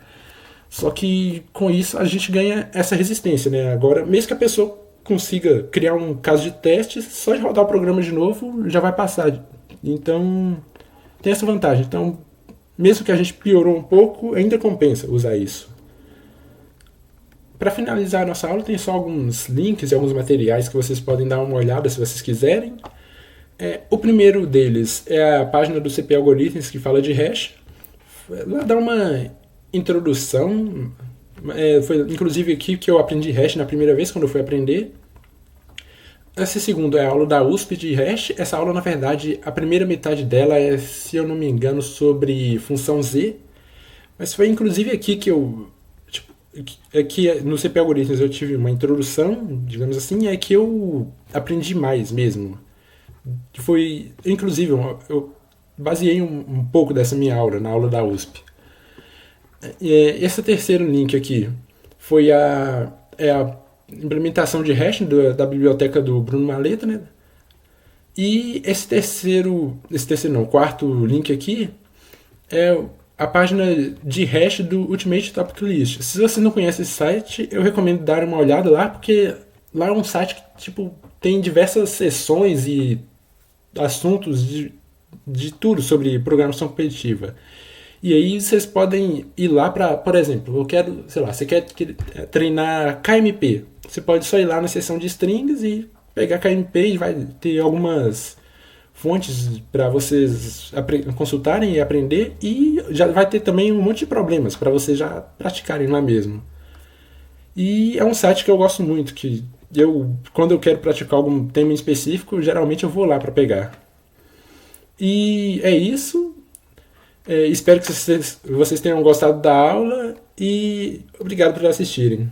Speaker 1: Só que com isso a gente ganha essa resistência, né? Agora, mesmo que a pessoa consiga criar um caso de teste, só de rodar o programa de novo já vai passar. Então tem essa vantagem. Então, mesmo que a gente piorou um pouco, ainda compensa usar isso. Para finalizar a nossa aula, tem só alguns links e alguns materiais que vocês podem dar uma olhada se vocês quiserem. O primeiro deles é a página do CP Algorithms, que fala de hash. Lá dá uma introdução. Foi inclusive aqui que eu aprendi hash na primeira vez, quando eu fui aprender. Esse segundo é a aula da USP de hash. Essa aula, na verdade, a primeira metade dela é, se eu não me engano, sobre função Z. Mas foi inclusive aqui que eu... aqui no CP Algorithms eu tive uma introdução, digamos assim, é que eu aprendi mais mesmo. Foi, inclusive, eu baseei um pouco dessa minha aula na aula da USP. Esse terceiro link aqui foi a implementação de hash da biblioteca do Bruno Maleta, né? E quarto link aqui é a página de hash do Ultimate Topic List. Se você não conhece esse site, eu recomendo dar uma olhada lá, porque lá é um site que tem diversas seções e assuntos de tudo sobre programação competitiva. E aí vocês podem ir lá para, por exemplo, eu quero, sei lá, você quer treinar KMP. Você pode só ir lá na seção de strings e pegar KMP e vai ter algumas fontes para vocês consultarem e aprender, e já vai ter também um monte de problemas para vocês já praticarem lá mesmo. E é um site que eu gosto muito, que quando eu quero praticar algum tema em específico, geralmente eu vou lá para pegar. E é isso. Espero que vocês tenham gostado da aula e obrigado por assistirem.